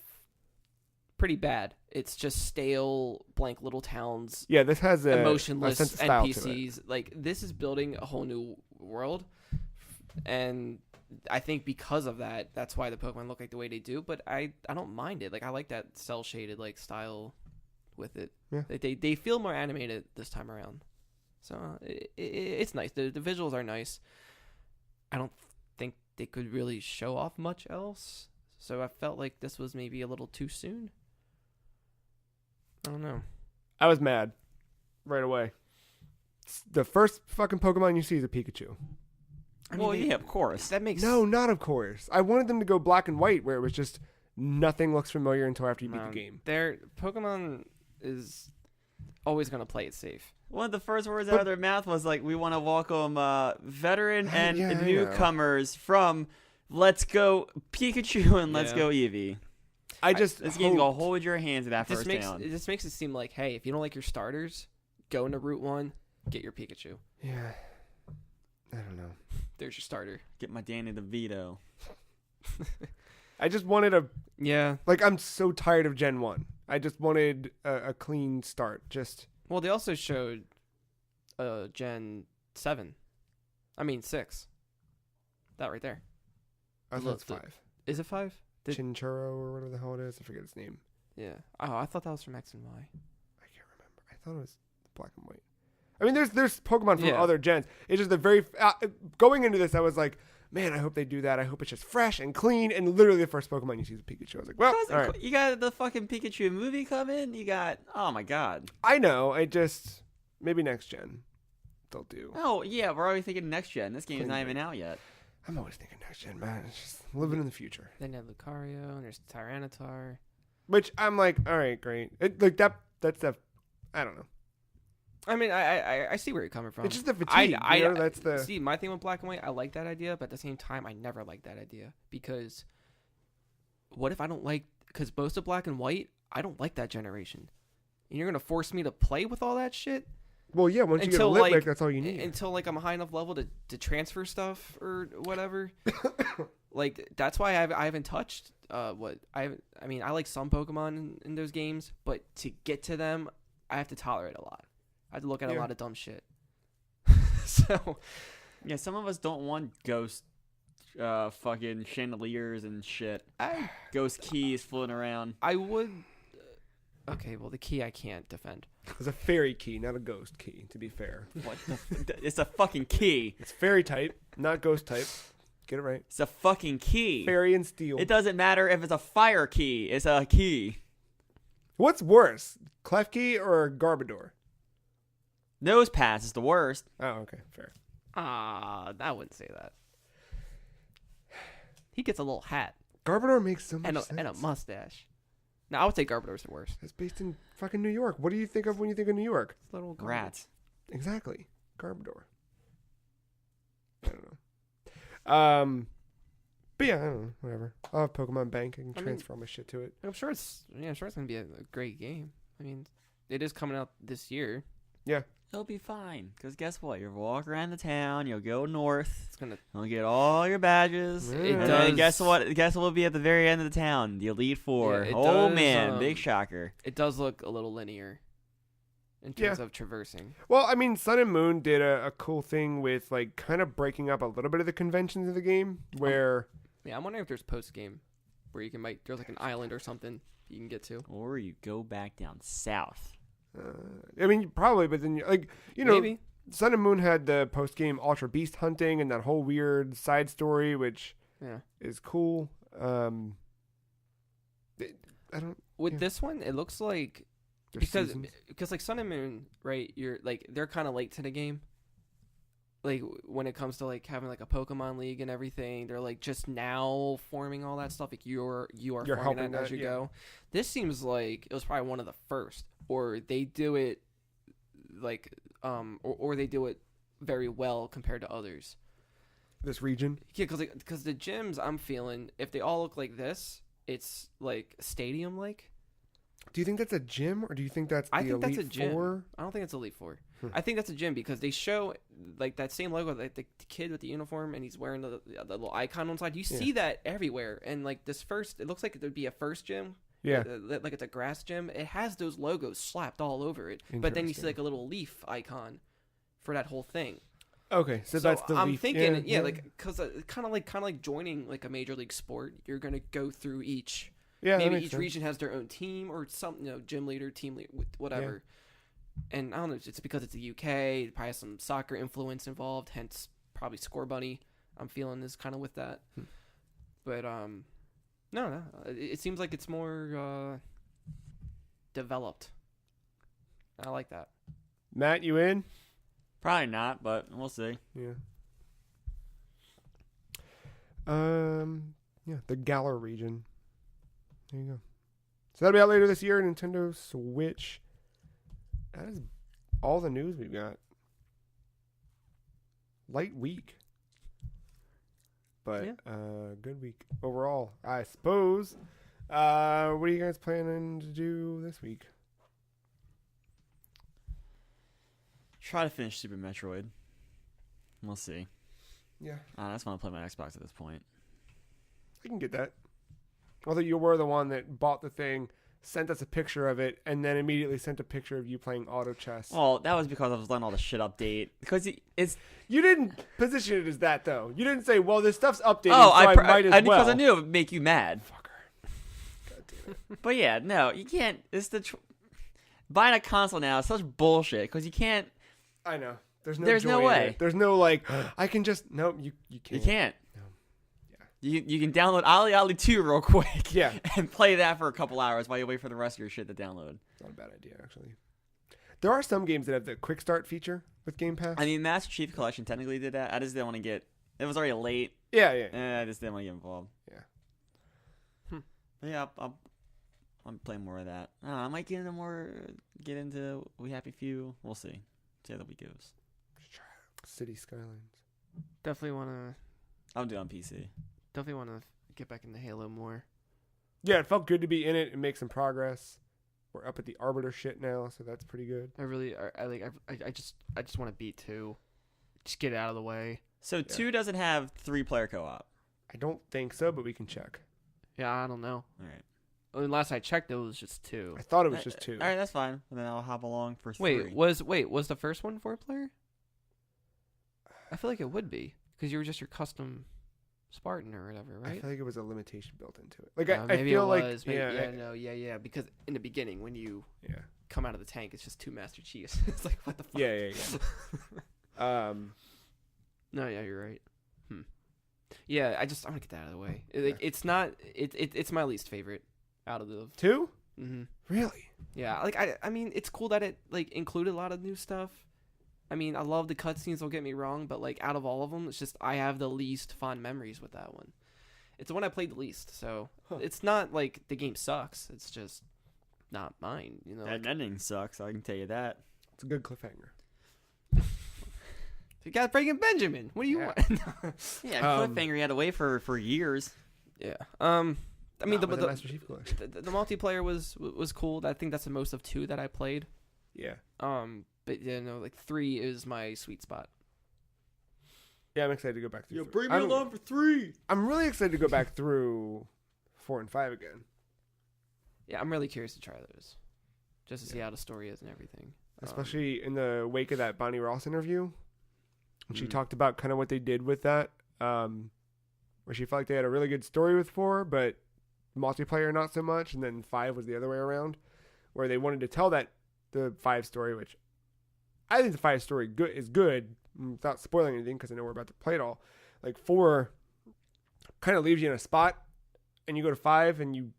pretty bad. It's just stale, blank little towns. Yeah, this has emotionless a sense of style NPCs. to it. Like this is building a whole new world, and I think because of that, that's why the Pokemon look like the way they do. But I don't mind it. Like I like that cell shaded like style with it. Yeah. They feel more animated this time around, so it's nice. The visuals are nice. I don't think they could really show off much else, so I felt like this was maybe a little too soon. I don't know. I was mad right away. The first fucking Pokemon you see is a Pikachu. Yeah, of course. That makes No, not of course. I wanted them to go black and white, where it was just nothing looks familiar until after you beat the game. Their Pokemon is always gonna play it safe. One of the first words out of their mouth was like, "We want to welcome veteran and newcomers from Let's Go Pikachu and Let's Go Eevee." This game will hold your hands at that first round. It just makes it seem like, hey, if you don't like your starters, go into Route 1, get your Pikachu. Yeah, I don't know. There's your starter. Get my Danny DeVito. I just wanted like I'm so tired of Gen 1. I just wanted a clean start. Well, they also showed Gen 7. I mean 6. That right there. I thought it's 5. Is it 5? Chinchurro or whatever the hell it is. I forget its name. Yeah. Oh, I thought that was from X and Y. I can't remember. I thought it was black and white. I mean, there's Pokemon from other gens. It's just the very going into this, I was like, man, I hope they do that. I hope it's just fresh and clean. And literally, the first Pokemon you see is a Pikachu. I was like, well, all right. You got the fucking Pikachu movie coming. You got, oh my god. I know. Maybe next gen they'll do. Oh yeah, we're already thinking next gen. This game is not even out yet. I'm always thinking next gen, man. It's just living in the future. Then you have Lucario, and there's Tyranitar. Which I'm like, all right, great. Like that's the, I don't know. I mean, I see where you're coming from. It's just the fatigue. That's the. See, my thing with black and white, I like that idea, but at the same time, I never like that idea because what if I don't like? Because most of black and white, I don't like that generation, and you're gonna force me to play with all that shit. Well, yeah. Once you get a lit rig, that's all you need. Until like I'm a high enough level to transfer stuff or whatever. Like that's why I haven't touched what I mean, I like some Pokemon in those games, but to get to them, I have to tolerate a lot. I have to look at a lot of dumb shit. So, yeah, some of us don't want ghost fucking chandeliers and shit. Ghost keys floating around. I would. Okay, well, the key I can't defend. It's a fairy key, not a ghost key, to be fair. What? It's a fucking key. It's fairy type, not ghost type. Get it right. It's a fucking key. Fairy and steel. It doesn't matter if it's a fire key. It's a key. What's worse, Clef Key or Garbodor? Nose pass is the worst. Oh, okay, fair. I wouldn't say that. He gets a little hat Garbodor makes so much sense. and a mustache. No, I would say Garbodor's the worst. It's based in fucking New York. What do you think of when you think of New York? Little garbage. Rats. Exactly. Garbodor. I don't know. But yeah, I don't know. Whatever. I'll have Pokemon Bank. I can transfer all my shit to it. I'm sure it's gonna be a great game. I mean, it is coming out this year. Yeah. It'll be fine. Because guess what? You'll walk around the town. You'll go north. It's gonna. You'll get all your badges. Yeah. It And does. then guess what? Guess what will be at the very end of the town? The Elite Four. Yeah, it Oh does, man, big shocker. It does look a little linear in terms of traversing. Well, I mean, Sun and Moon did a cool thing with, like, kind of breaking up a little bit of the conventions of the game, where... Yeah, I'm wondering if there's post game where you can there's like an island or something you can get to. Or you go back down south. I mean, probably, but then, like, you know, Maybe. Sun and Moon had the post-game Ultra Beast hunting and that whole weird side story, which is cool. I don't... With this one, it looks like... There's Because like Sun and Moon, right, you're like, they're kind of late to the game. Like, when it comes to, like, having, like, a Pokemon League and everything, they're, like, just now forming all that stuff. Like, you are You're forming helping that as you go. This seems like it was probably one of the first. Or they do it, like, or they do it very well compared to others. This region? Yeah, because the gyms I'm feeling, if they all look like this, it's, like, stadium-like. Do you think that's a gym, or do you think that's I the think Elite that's a gym. Four? I don't think it's Elite Four. I think that's a gym because they show like that same logo, like the kid with the uniform, and he's wearing the little icon on the side. You see that everywhere, and like this first, it looks like it would be a first gym. Yeah, like it's a grass gym. It has those logos slapped all over it, but then you see like a little leaf icon for that whole thing. Okay, so that's the I'm leaf. thinking, like because kind of like joining like a major league sport, you're gonna go through each. Yeah, maybe each region has their own team or something, gym leader, team leader, whatever. Yeah. And I don't know, it's because it's the UK, probably has some soccer influence involved, hence probably Score Bunny. I'm feeling is kind of with that. But no, it seems like it's more developed. I like that. Matt, you in? Probably not, but we'll see. Yeah. Yeah, the Galar region. There you go. So that'll be out later this year, Nintendo Switch. That is all the news we've got. Light week. But good week overall, I suppose. What are you guys planning to do this week? Try to finish Super Metroid. We'll see. Yeah. I just want to play my Xbox at this point. I can get that. Although you were the one that bought the thing, sent us a picture of it, and then immediately sent a picture of you playing auto chess. Well, that was because I was letting all the shit update. Because it's... You didn't position it as that, though. You didn't say, well, this stuff's updated, oh, so I might as well. Because I knew it would make you mad. Fucker. God damn it. But yeah, no, you can't... It's buying a console now is such bullshit, because you can't... I know. There's no joy in way. it. There's no, like, I can just... Nope, you can't. You can't. No. You can download Ali Ali 2 real quick. Yeah. And play that for a couple hours while you wait for the rest of your shit to download. Not a bad idea, actually. There are some games that have the quick start feature with Game Pass. I mean, Master Chief Collection technically did that. I just didn't want to get... It was already late. Yeah. And I just didn't want to get involved. Yeah. But yeah, I'm playing more of that. I might get into We Happy Few. We'll see. See how the week goes. City Skylines. Definitely want to. I'll do it on PC. Definitely want to get back into Halo more. Yeah, it felt good to be in it and make some progress. We're up at the Arbiter shit now, so that's pretty good. I just want to beat 2. Just get it out of the way. So 2 doesn't have 3-player co-op. I don't think so, but we can check. Yeah, I don't know. All right. I mean, last I checked, it was just 2. I thought it was just 2. All right, that's fine. And then I'll hop along for 3. Was the first one 4-player? I feel like it would be because you were just your custom Spartan or whatever, right? I feel like it was a limitation built into it. Like I maybe feel it like was. Yeah. Because in the beginning, when you come out of the tank, it's just 2 Master Chiefs. It's like what the fuck? Yeah. No, yeah, you're right. Yeah, I want to get that out of the way. It's not. It's my least favorite out of the 2. Mm-hmm. Really? Yeah, like I mean, it's cool that it like included a lot of new stuff. I mean, I love the cutscenes. Don't get me wrong, but like out of all of them, it's just I have the least fond memories with that one. It's the one I played the least, so it's not like the game sucks. It's just not mine. You know, that ending sucks. I can tell you that. It's a good cliffhanger. You got Breaking Benjamin. What do you want? Yeah, cliffhanger you had to wait for years. Yeah. I mean, the Master Chief Collection. The multiplayer was cool. I think that's the most of 2 that I played. Yeah. But like 3 is my sweet spot. Yeah, I'm excited to go back through. Bring me along for 3. I'm really excited to go back through 4 and 5 again. Yeah, I'm really curious to try those, just to see how the story is and everything. Especially in the wake of that Bonnie Ross interview, when she talked about kind of what they did with that, where she felt like they had a really good story with 4, but multiplayer not so much, and then 5 was the other way around, where they wanted to tell the 5 story, which I think the 5 story is good, without spoiling anything because I know we're about to play it all. Like 4 kind of leaves you in a spot, and you go to 5 and you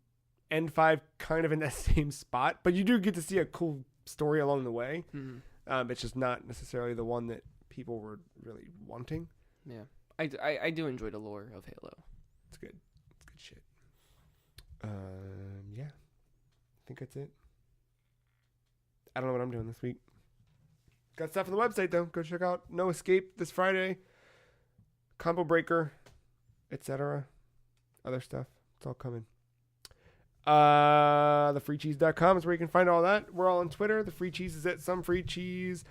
end 5 kind of in that same spot, but you do get to see a cool story along the way. Mm-hmm. It's just not necessarily the one that people were really wanting. Yeah, I do enjoy the lore of Halo. It's good. It's good shit. Yeah, I think that's it. I don't know what I'm doing this week. Got stuff on the website though. Go check out No Escape this Friday, Combo Breaker, etc. Other stuff. It's all coming. Thefreecheese.com is where you can find all that. We're all on Twitter. The Free Cheese is at Some Free Cheese.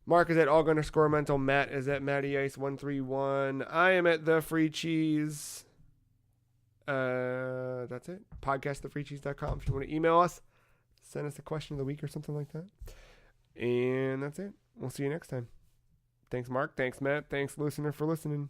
Mark is at Aug_Mental. Matt is at MattyIce131. I am at The Free Cheese. That's it. Podcast thefreecheese.com if you want to email us. Send us a question of the week or something like that. And that's it. We'll see you next time. Thanks, Mark. Thanks, Matt. Thanks, listener, for listening.